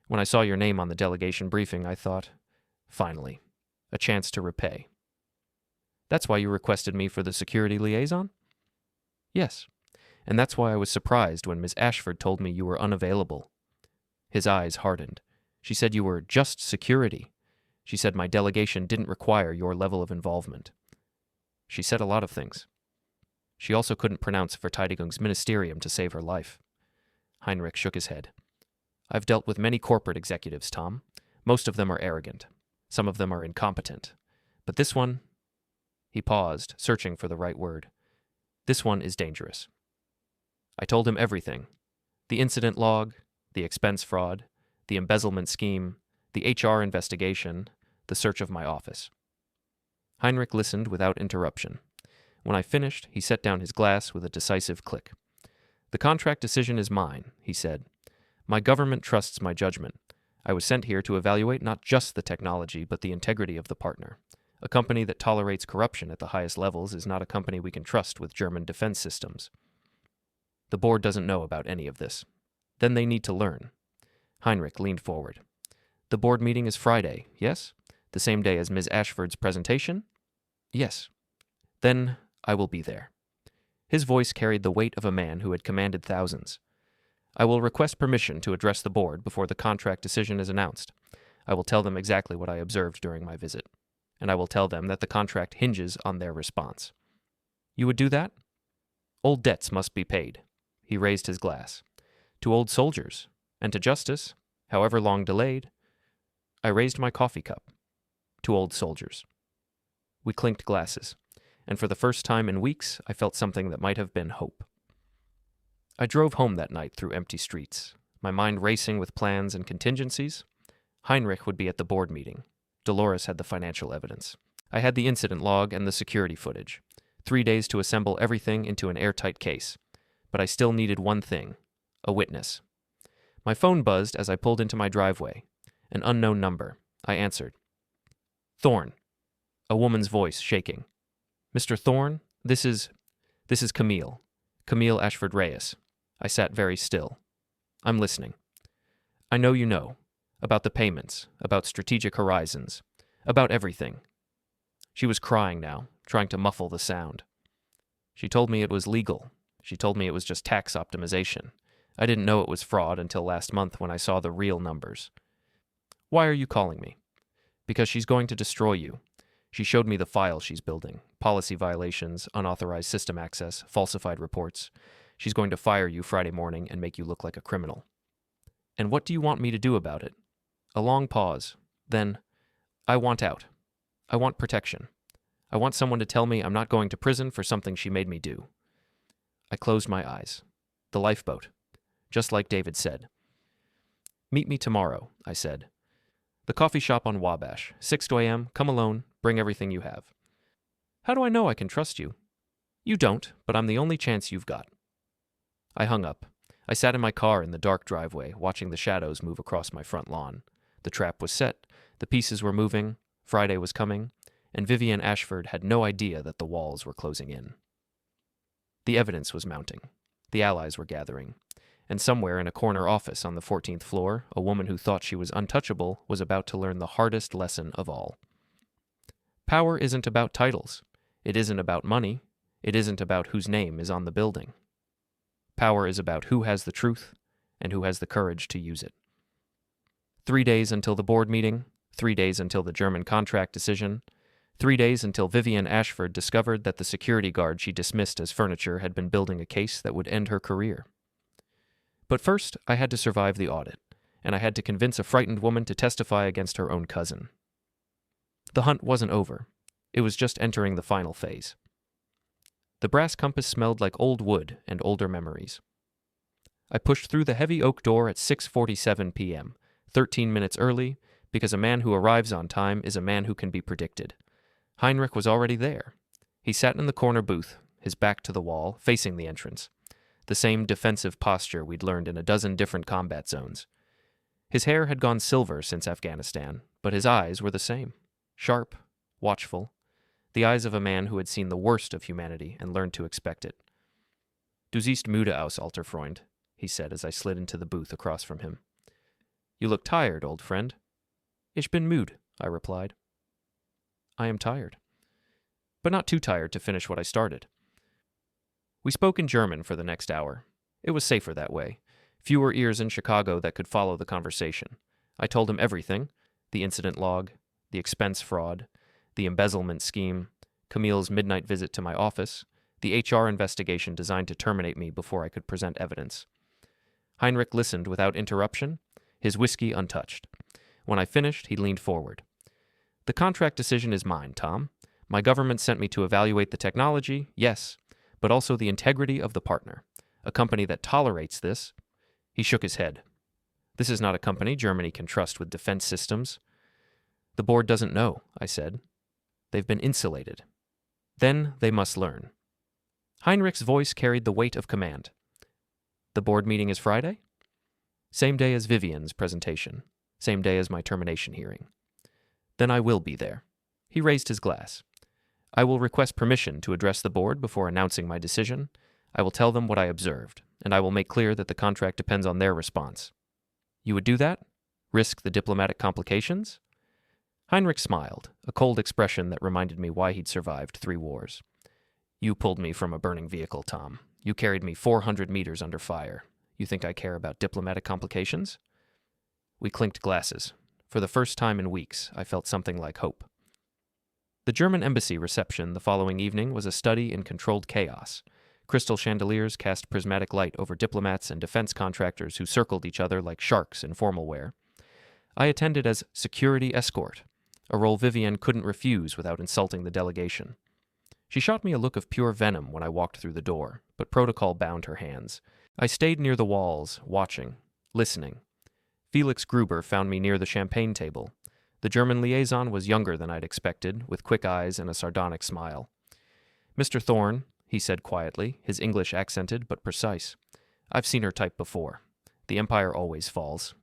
S1: When I saw your name on the delegation briefing, I thought, finally, a chance to repay." "That's why you requested me for the security liaison?" "Yes, and that's why I was surprised when Miss Ashford told me you were unavailable." His eyes hardened. "She said you were just security. She said my delegation didn't require your level of involvement." "She said a lot of things. She also couldn't pronounce Verteidigungsministerium ministerium to save her life." Heinrich shook his head. "I've dealt with many corporate executives, Tom. Most of them are arrogant. Some of them are incompetent. But this one—" He paused, searching for the right word. "This one is dangerous." I told him everything. The incident log, the expense fraud, the embezzlement scheme, the HR investigation, the search of my office. Heinrich listened without interruption. When I finished, he set down his glass with a decisive click. "The contract decision is mine," he said. "My government trusts my judgment. I was sent here to evaluate not just the technology, but the integrity of the partner. A company that tolerates corruption at the highest levels is not a company we can trust with German defense systems. The board doesn't know about any of this. Then they need to learn." Heinrich leaned forward. "The board meeting is Friday, yes? The same day as Ms. Ashford's presentation?" "Yes." "Then I will be there." His voice carried the weight of a man who had commanded thousands. "I will request permission to address the board before the contract decision is announced. I will tell them exactly what I observed during my visit, and I will tell them that the contract hinges on their response." "You would do that?" "Old debts must be paid." He raised his glass. "To old soldiers, and to justice, however long delayed." I raised my coffee cup. "To old soldiers." We clinked glasses, and for the first time in weeks, I felt something that might have been hope. I drove home that night through empty streets, my mind racing with plans and contingencies. Heinrich would be at the board meeting. Dolores had the financial evidence. I had the incident log and the security footage. 3 days to assemble everything into an airtight case. But I still needed one thing: a witness. My phone buzzed as I pulled into my driveway. An unknown number. I answered. "Thorne." A woman's voice shaking. "Mr. Thorne, this is Camille. Camille Ashford Reyes." I sat very still. "I'm listening." "I know you know. About the payments, about strategic horizons, about everything." She was crying now, trying to muffle the sound. "She told me it was legal. She told me it was just tax optimization. I didn't know it was fraud until last month when I saw the real numbers." "Why are you calling me?" "Because she's going to destroy you. She showed me the file she's building. Policy violations, unauthorized system access, falsified reports. She's going to fire you Friday morning and make you look like a criminal." "And what do you want me to do about it?" A long pause. Then, "I want out. I want protection. I want someone to tell me I'm not going to prison for something she made me do." I closed my eyes. The lifeboat. Just like David said. "Meet me tomorrow," I said. "The coffee shop on Wabash, 6 a.m., come alone, bring everything you have." "How do I know I can trust you?" "You don't, but I'm the only chance you've got." I hung up. I sat in my car in the dark driveway, watching the shadows move across my front lawn. The trap was set, the pieces were moving, Friday was coming, and Vivienne Ashford had no idea that the walls were closing in. The evidence was mounting. The allies were gathering. And somewhere in a corner office on the 14th floor, a woman who thought she was untouchable was about to learn the hardest lesson of all. Power isn't about titles. It isn't about money. It isn't about whose name is on the building. Power is about who has the truth and who has the courage to use it. 3 days until the board meeting, 3 days until the German contract decision, 3 days until Vivienne Ashford discovered that the security guard she dismissed as furniture had been building a case that would end her career. But first, I had to survive the audit, and I had to convince a frightened woman to testify against her own cousin. The hunt wasn't over. It was just entering the final phase. The brass compass smelled like old wood and older memories. I pushed through the heavy oak door at 6:47 p.m., 13 minutes early, because a man who arrives on time is a man who can be predicted. Heinrich was already there. He sat in the corner booth, his back to the wall, facing the entrance. The the same defensive posture we'd learned in a dozen different combat zones. His hair had gone silver since Afghanistan, but his eyes were the same. Sharp, watchful, the eyes of a man who had seen the worst of humanity and learned to expect it. "Du siehst müde aus, alter Freund," he said as I slid into the booth across from him. "You look tired, old friend." "Ich bin müde," I replied. I am tired. But not too tired to finish what I started. We spoke in German for the next hour. It was safer that way. Fewer ears in Chicago that could follow the conversation. I told him everything: the incident log, the expense fraud, the embezzlement scheme, Camille's midnight visit to my office, the HR investigation designed to terminate me before I could present evidence. Heinrich listened without interruption, his whiskey untouched. When I finished, he leaned forward. "The contract decision is mine, Tom. My government sent me to evaluate the technology, yes, but also the integrity of the partner. A company that tolerates this—" He shook his head. "This is not a company Germany can trust with defense systems." "The board doesn't know," I said. "They've been insulated. Then they must learn." Heinrich's voice carried the weight of command. "The board meeting is Friday?" "Same day as Vivienne's presentation. Same day as my termination hearing." "Then I will be there." He raised his glass. "I will request permission to address the board before announcing my decision. I will tell them what I observed, and I will make clear that the contract depends on their response." "You would do that? Risk the diplomatic complications?" Heinrich smiled, a cold expression that reminded me why he'd survived 3 wars. "You pulled me from a burning vehicle, Tom. You carried me 400 meters under fire. You think I care about diplomatic complications?" We clinked glasses. For the first time in weeks, I felt something like hope. The German embassy reception the following evening was a study in controlled chaos. Crystal chandeliers cast prismatic light over diplomats and defense contractors who circled each other like sharks in formal wear. I attended as security escort, a role Vivienne couldn't refuse without insulting the delegation. She shot me a look of pure venom when I walked through the door, but protocol bound her hands. I stayed near the walls, watching, listening. Felix Gruber found me near the champagne table. The German liaison was younger than I'd expected, with quick eyes and a sardonic smile. "Mr. Thorne," he said quietly, his English accented but precise. "I've seen her type before. The Empire always falls."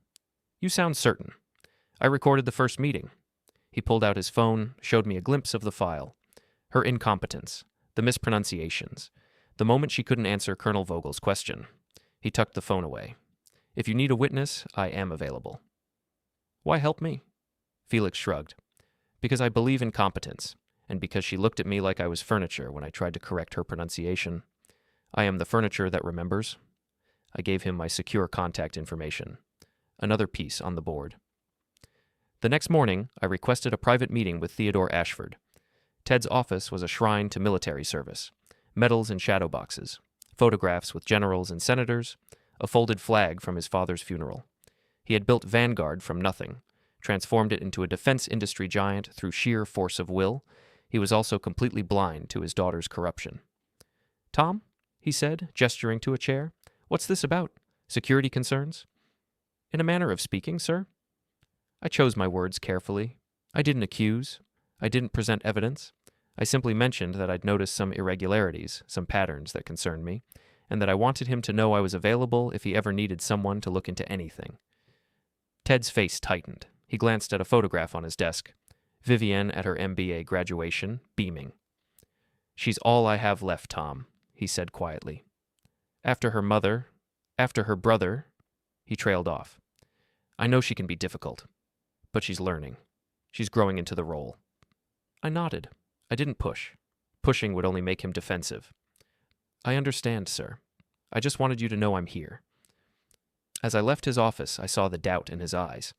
S1: "You sound certain." "I recorded the first meeting." He pulled out his phone, showed me a glimpse of the file. Her incompetence, the mispronunciations, the moment she couldn't answer Colonel Vogel's question. He tucked the phone away. "If you need a witness, I am available." "Why help me?" Felix shrugged. "Because I believe in competence, and because she looked at me like I was furniture when I tried to correct her pronunciation. I am the furniture that remembers." I gave him my secure contact information. Another piece on the board. The next morning, I requested a private meeting with Theodore Ashford. Ted's office was a shrine to military service. Medals in shadow boxes, photographs with generals and senators, a folded flag from his father's funeral. He had built Vanguard from nothing, transformed it into a defense industry giant through sheer force of will. He was also completely blind to his daughter's corruption. "Tom," he said, gesturing to a chair, "what's this about? Security concerns?" "In a manner of speaking, sir." I chose my words carefully. I didn't accuse. I didn't present evidence. I simply mentioned that I'd noticed some irregularities, some patterns that concerned me, and that I wanted him to know I was available if he ever needed someone to look into anything. Ted's face tightened. He glanced at a photograph on his desk. Vivienne at her MBA graduation, beaming. "She's all I have left, Tom," he said quietly. After her brother, he trailed off. "I know she can be difficult, but she's learning. She's growing into the role." I nodded. I didn't push. Pushing would only make him defensive. "I understand, sir. I just wanted you to know I'm here." As I left his office, I saw the doubt in his eyes.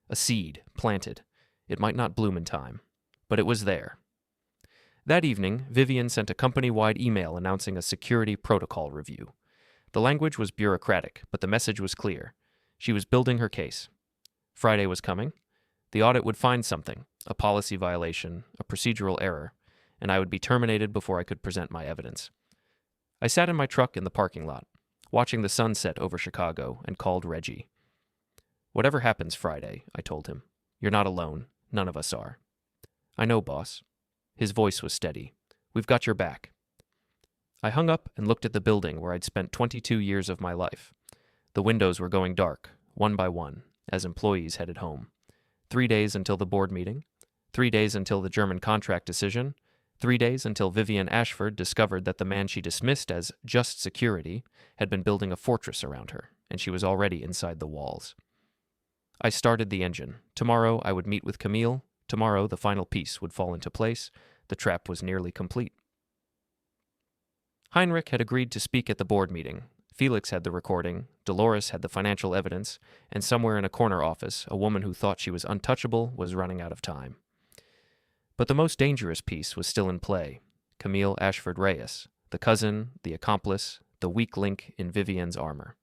S1: A seed, planted. It might not bloom in time, but it was there. That evening, Vivienne sent a company-wide email announcing a security protocol review. The language was bureaucratic, but the message was clear. She was building her case. Friday was coming. The audit would find something, a policy violation, a procedural error, and I would be terminated before I could present my evidence. I sat in my truck in the parking lot, watching the sun set over Chicago, and called Reggie. "Whatever happens Friday," I told him, "you're not alone. None of us are." "I know, boss." His voice was steady. "We've got your back." I hung up and looked at the building where I'd spent 22 years of my life. The windows were going dark, one by one, as employees headed home. 3 days until the board meeting, 3 days until the German contract decision, 3 days until Vivienne Ashford discovered that the man she dismissed as just security had been building a fortress around her, and she was already inside the walls. I started the engine. Tomorrow I would meet with Camille. Tomorrow the final piece would fall into place. The trap was nearly complete. Heinrich had agreed to speak at the board meeting. Felix had the recording, Dolores had the financial evidence, and somewhere in a corner office, a woman who thought she was untouchable was running out of time. But the most dangerous piece was still in play. Camille Ashford Reyes, the cousin, the accomplice, the weak link in Vivienne's armor.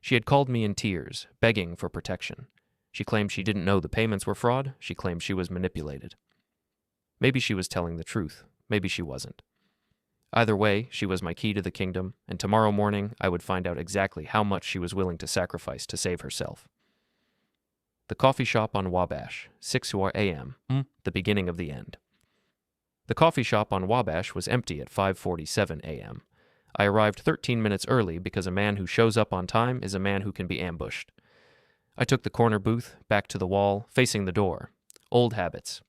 S1: She had called me in tears, begging for protection. She claimed she didn't know the payments were fraud. She claimed she was manipulated. Maybe she was telling the truth. Maybe she wasn't. Either way, she was my key to the kingdom, and tomorrow morning I would find out exactly how much she was willing to sacrifice to save herself. The coffee shop on Wabash, 6 a.m., the beginning of the end. The coffee shop on Wabash was empty at 5:47 a.m. I arrived 13 minutes early because a man who shows up on time is a man who can be ambushed. I took the corner booth, back to the wall, facing the door. Old habits.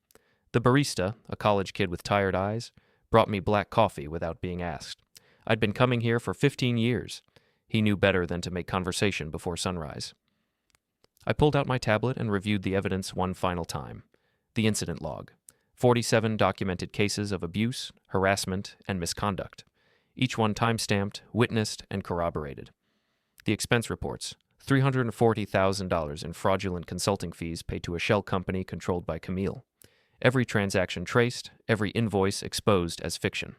S1: The barista, a college kid with tired eyes, brought me black coffee without being asked. I'd been coming here for 15 years. He knew better than to make conversation before sunrise. I pulled out my tablet and reviewed the evidence one final time. The incident log. 47 documented cases of abuse, harassment, and misconduct. Each one time-stamped, witnessed, and corroborated. The expense reports. $340,000 in fraudulent consulting fees paid to a shell company controlled by Camille. Every transaction traced, every invoice exposed as fiction.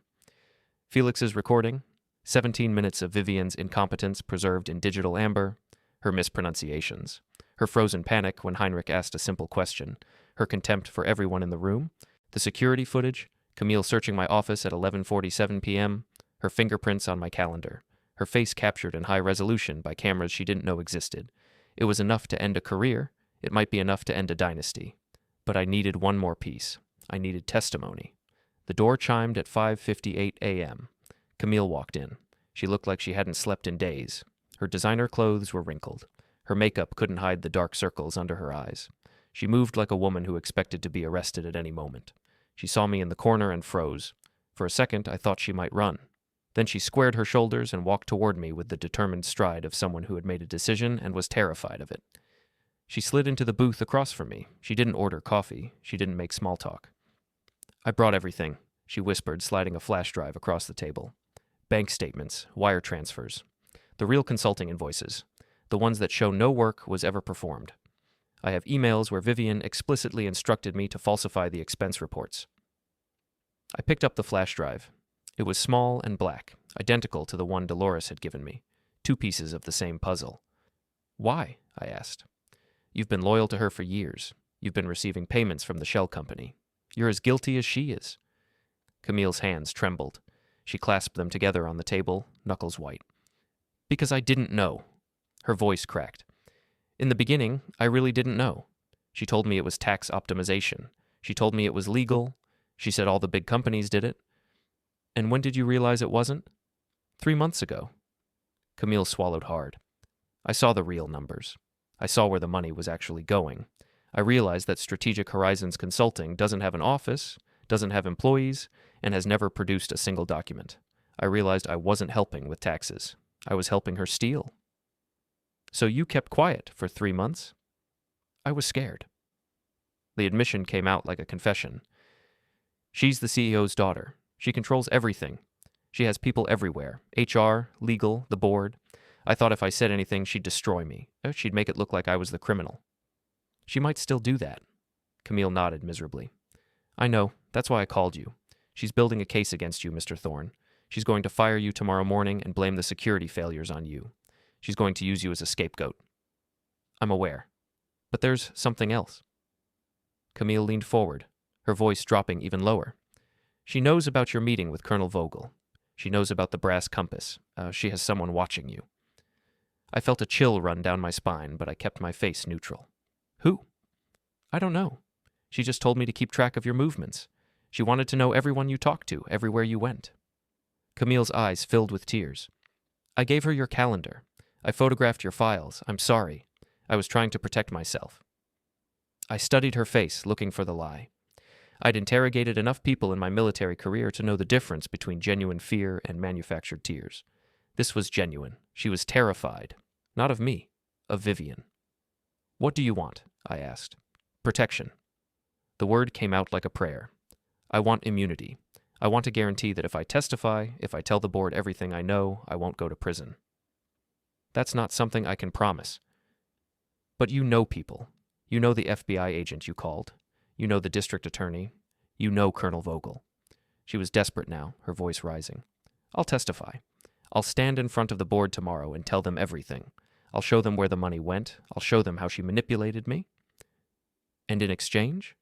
S1: Felix's recording, 17 minutes of Vivienne's incompetence preserved in digital amber, her mispronunciations, her frozen panic when Heinrich asked a simple question, her contempt for everyone in the room, the security footage, Camille searching my office at 11:47 p.m., her fingerprints on my calendar, her face captured in high resolution by cameras she didn't know existed. It was enough to end a career. It might be enough to end a dynasty. But I needed one more piece. I needed testimony. The door chimed at 5:58 a.m. Camille walked in. She looked like she hadn't slept in days. Her designer clothes were wrinkled. Her makeup couldn't hide the dark circles under her eyes. She moved like a woman who expected to be arrested at any moment. She saw me in the corner and froze. For a second, I thought she might run. Then she squared her shoulders and walked toward me with the determined stride of someone who had made a decision and was terrified of it. She slid into the booth across from me. She didn't order coffee. She didn't make small talk. "I brought everything," she whispered, sliding a flash drive across the table. "Bank statements, wire transfers. The real consulting invoices. The ones that show no work was ever performed. I have emails where Vivienne explicitly instructed me to falsify the expense reports." I picked up the flash drive. It was small and black, identical to the one Dolores had given me. 2 pieces of the same puzzle. "Why?" I asked. "You've been loyal to her for years. You've been receiving payments from the shell company. You're as guilty as she is." Camille's hands trembled. She clasped them together on the table, knuckles white. "Because I didn't know." Her voice cracked. "In the beginning, I really didn't know. She told me it was tax optimization. She told me it was legal. She said all the big companies did it. And when did you realize it wasn't?" 3 months ago." Camille swallowed hard. "I saw the real numbers. I saw where the money was actually going. I realized that Strategic Horizons Consulting doesn't have an office, doesn't have employees, and has never produced a single document. I realized I wasn't helping with taxes. I was helping her steal." "So you kept quiet for 3 months?" "I was scared." The admission came out like a confession. "She's the CEO's daughter. She controls everything. She has people everywhere, HR, legal, the board. I thought if I said anything, she'd destroy me. She'd make it look like I was the criminal." "She might still do that." Camille nodded miserably. "I know. That's why I called you. She's building a case against you, Mr. Thorne. She's going to fire you tomorrow morning and blame the security failures on you. She's going to use you as a scapegoat." "I'm aware. But there's something else." Camille leaned forward, her voice dropping even lower. "She knows about your meeting with Colonel Vogel. She knows about the brass compass. She has someone watching you." I felt a chill run down my spine, but I kept my face neutral. "Who?" "I don't know. She just told me to keep track of your movements. She wanted to know everyone you talked to, everywhere you went." Camille's eyes filled with tears. I gave her your calendar. I photographed your files. I'm sorry. I was trying to protect myself. I studied her face, looking for the lie. I'd interrogated enough people in my military career to know the difference between genuine fear and manufactured tears. This was genuine. She was terrified. Not of me, of Vivienne. What do you want? I asked. Protection. The word came out like a prayer. I want immunity. I want to guarantee that if I testify, if I tell the board everything I know, I won't go to prison. That's not something I can promise. But you know people. You know the FBI agent you called. You know the district attorney. You know Colonel Vogel. She was desperate now, her voice rising. I'll testify. I'll stand in front of the board tomorrow and tell them everything. I'll show them where the money went. I'll show them how she manipulated me. And in exchange?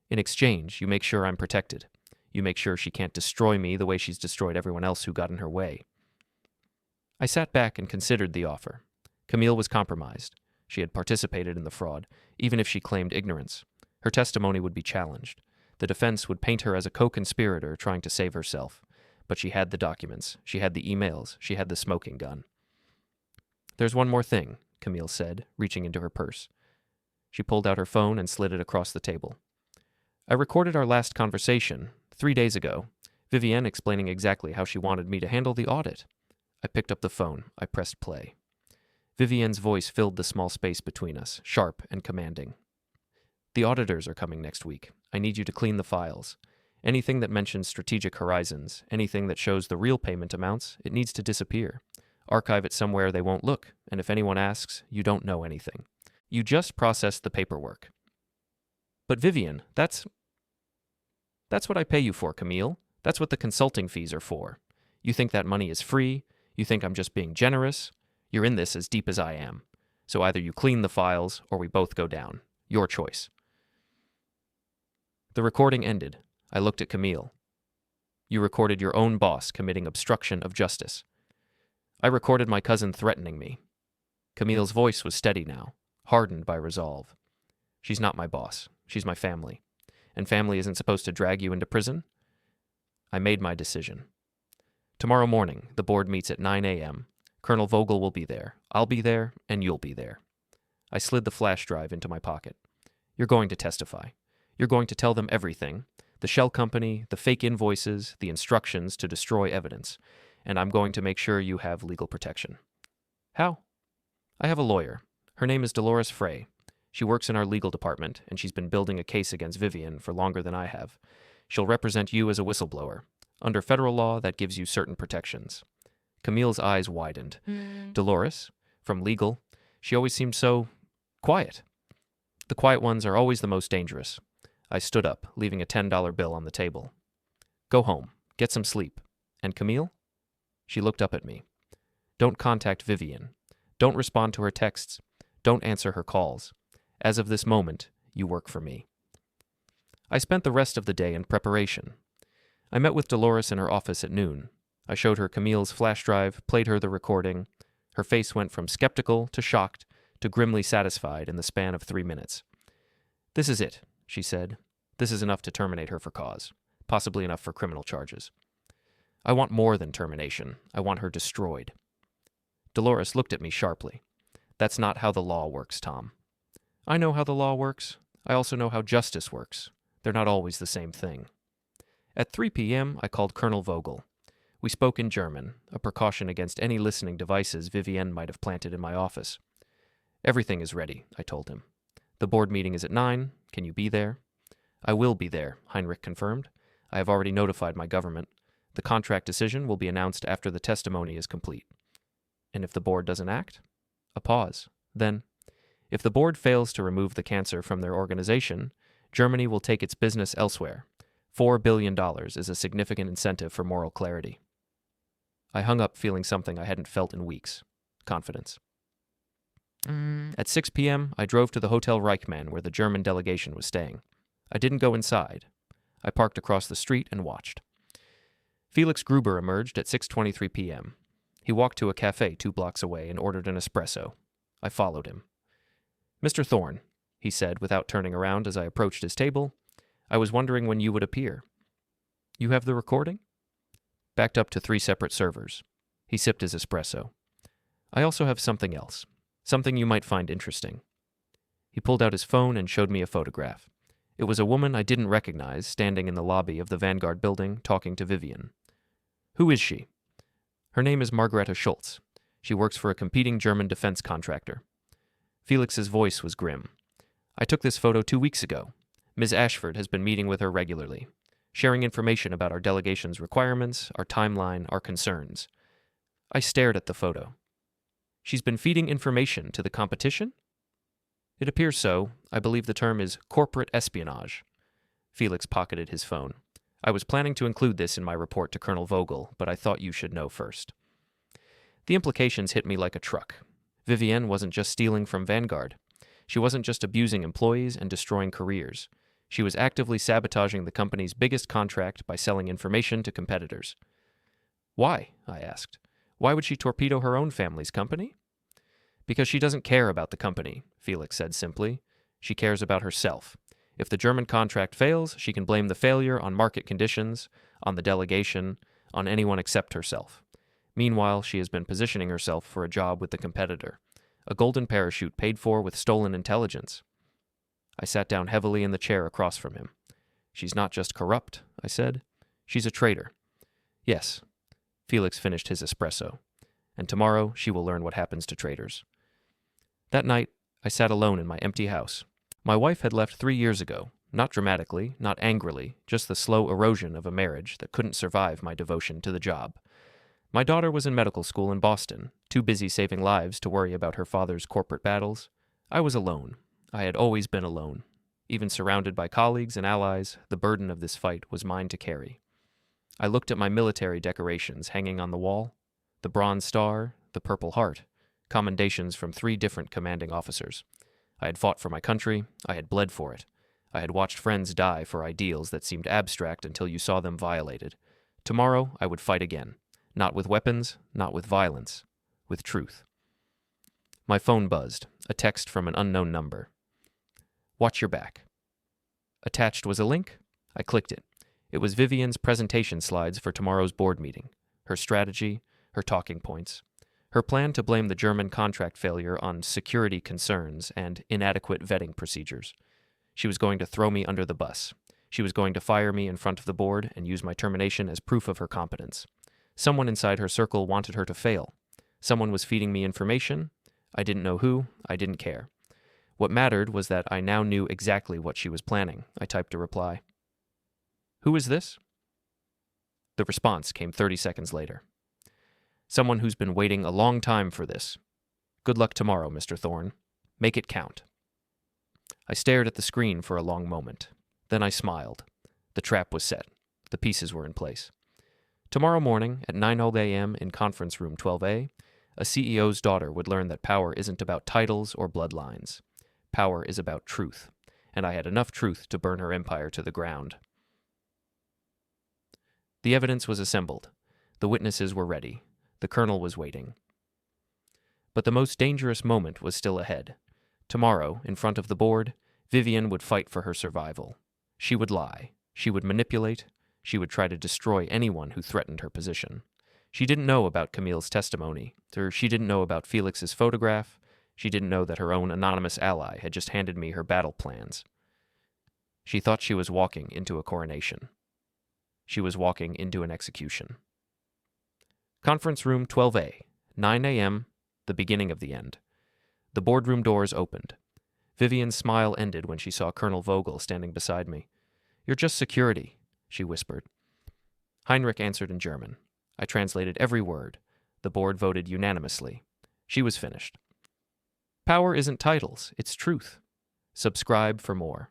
S1: In exchange, you make sure I'm protected. You make sure she can't destroy me the way she's destroyed everyone else who got in her way. I sat back and considered the offer. Camille was compromised. She had participated in the fraud, even if she claimed ignorance. Her testimony would be challenged. The defense would paint her as a co-conspirator trying to save herself. But she had the documents. She had the emails. She had the smoking gun. There's one more thing, Camille said, reaching into her purse. She pulled out her phone and slid it across the table. I recorded our last conversation 3 days ago, Vivienne explaining exactly how she wanted me to handle the audit. I picked up the phone. I pressed play. Vivienne's voice filled the small space between us, sharp and commanding. The auditors are coming next week. I need you to clean the files. Anything that mentions strategic horizons, anything that shows the real payment amounts, it needs to disappear. Archive it somewhere they won't look, and if anyone asks, you don't know anything. You just process the paperwork. But Vivienne, that's what I pay you for, Camille. That's what the consulting fees are for. You think that money is free? You think I'm just being generous? You're in this as deep as I am. So either you clean the files, or we both go down. Your choice. The recording ended. I looked at Camille. You recorded your own boss committing obstruction of justice. I recorded my cousin threatening me. Camille's voice was steady now, hardened by resolve. She's not my boss. She's my family. And family isn't supposed to drag you into prison? I made my decision. Tomorrow morning, the board meets at 9 a.m. Colonel Vogel will be there. I'll be there, and you'll be there. I slid the flash drive into my pocket. You're going to testify. You're going to tell them everything. The shell company, the fake invoices, the instructions to destroy evidence. And I'm going to make sure you have legal protection. How? I have a lawyer. Her name is Dolores Frey. She works in our legal department, and she's been building a case against Vivienne for longer than I have. She'll represent you as a whistleblower. Under federal law, that gives you certain protections. Camille's eyes widened. Dolores, from legal, she always seemed so quiet. The quiet ones are always the most dangerous. I stood up, leaving a $10 bill on the table. Go home. Get some sleep. And Camille? She looked up at me. Don't contact Vivienne. Don't respond to her texts. Don't answer her calls. As of this moment, you work for me. I spent the rest of the day in preparation. I met with Dolores in her office at noon. I showed her Camille's flash drive, played her the recording. Her face went from skeptical to shocked to grimly satisfied in the span of 3 minutes. This is it, she said. This is enough to terminate her for cause, possibly enough for criminal charges. I want more than termination. I want her destroyed. Dolores looked at me sharply. That's not how the law works, Tom. I know how the law works. I also know how justice works. They're not always the same thing. At 3 p.m., I called Colonel Vogel. We spoke in German, a precaution against any listening devices Vivienne might have planted in my office. Everything is ready, I told him. The board meeting is at 9. Can you be there? I will be there, Heinrich confirmed. I have already notified my government. The contract decision will be announced after the testimony is complete. And if the board doesn't act? A pause. Then, if the board fails to remove the cancer from their organization, Germany will take its business elsewhere. $4 billion is a significant incentive for moral clarity. I hung up feeling something I hadn't felt in weeks. Confidence. At 6 p.m., I drove to the Hotel Reichmann where the German delegation was staying. I didn't go inside. I parked across the street and watched. Felix Gruber emerged at 6:23 p.m. He walked to a cafe 2 blocks away and ordered an espresso. I followed him. Mr. Thorne, he said without turning around as I approached his table, I was wondering when you would appear. You have the recording? backed up to 3 separate servers. He sipped his espresso. I also have something else, something you might find interesting. He pulled out his phone and showed me a photograph. It was a woman I didn't recognize standing in the lobby of the Vanguard building talking to Vivienne. Who is she? Her name is Margareta Schultz. She works for a competing German defense contractor. Felix's voice was grim. I took this photo 2 weeks ago. Ms. Ashford has been meeting with her regularly, sharing information about our delegation's requirements, our timeline, our concerns. I stared at the photo. She's been feeding information to the competition? It appears so. I believe the term is corporate espionage. Felix pocketed his phone. I was planning to include this in my report to Colonel Vogel, but I thought you should know first. The implications hit me like a truck. Vivienne wasn't just stealing from Vanguard. She wasn't just abusing employees and destroying careers. She was actively sabotaging the company's biggest contract by selling information to competitors. Why? I asked. Why would she torpedo her own family's company? Because she doesn't care about the company, Felix said simply. She cares about herself. If the German contract fails, she can blame the failure on market conditions, on the delegation, on anyone except herself. Meanwhile, she has been positioning herself for a job with the competitor, a golden parachute paid for with stolen intelligence. I sat down heavily in the chair across from him. She's not just corrupt, I said. She's a traitor. Yes. Felix finished his espresso. And tomorrow she will learn what happens to traitors. That night, I sat alone in my empty house. My wife had left 3 years ago, not dramatically, not angrily, just the slow erosion of a marriage that couldn't survive my devotion to the job. My daughter was in medical school in Boston, too busy saving lives to worry about her father's corporate battles. I was alone. I had always been alone. Even surrounded by colleagues and allies, the burden of this fight was mine to carry. I looked at my military decorations hanging on the wall, the Bronze Star, the Purple Heart, commendations from 3 different commanding officers. I had fought for my country, I had bled for it. I had watched friends die for ideals that seemed abstract until you saw them violated. Tomorrow I would fight again. Not with weapons, not with violence, with truth. My phone buzzed, a text from an unknown number. Watch your back. Attached was a link. I clicked it. It was Vivienne's presentation slides for tomorrow's board meeting, her strategy, her talking points, her plan to blame the German contract failure on security concerns and inadequate vetting procedures. She was going to throw me under the bus. She was going to fire me in front of the board and use my termination as proof of her competence. Someone inside her circle wanted her to fail. Someone was feeding me information. I didn't know who. I didn't care. What mattered was that I now knew exactly what she was planning. I typed a reply. Who is this? The response came 30 seconds later. Someone who's been waiting a long time for this. Good luck tomorrow, Mr. Thorne. Make it count. I stared at the screen for a long moment. Then I smiled. The trap was set. The pieces were in place. Tomorrow morning at 9 a.m. in conference room 12A, a CEO's daughter would learn that power isn't about titles or bloodlines. Power is about truth, and I had enough truth to burn her empire to the ground. The evidence was assembled. The witnesses were ready. The colonel was waiting. But the most dangerous moment was still ahead. Tomorrow, in front of the board, Vivienne would fight for her survival. She would lie. She would manipulate. She would try to destroy anyone who threatened her position. She didn't know about Camille's testimony, or she didn't know about Felix's photograph. She didn't know that her own anonymous ally had just handed me her battle plans. She thought she was walking into a coronation. She was walking into an execution. Conference room 12A, 9 a.m., the beginning of the end. The boardroom doors opened. Vivienne's smile ended when she saw Colonel Vogel standing beside me. You're just security, she whispered. Heinrich answered in German. I translated every word. The board voted unanimously. She was finished. Power isn't titles, it's truth. Subscribe for more.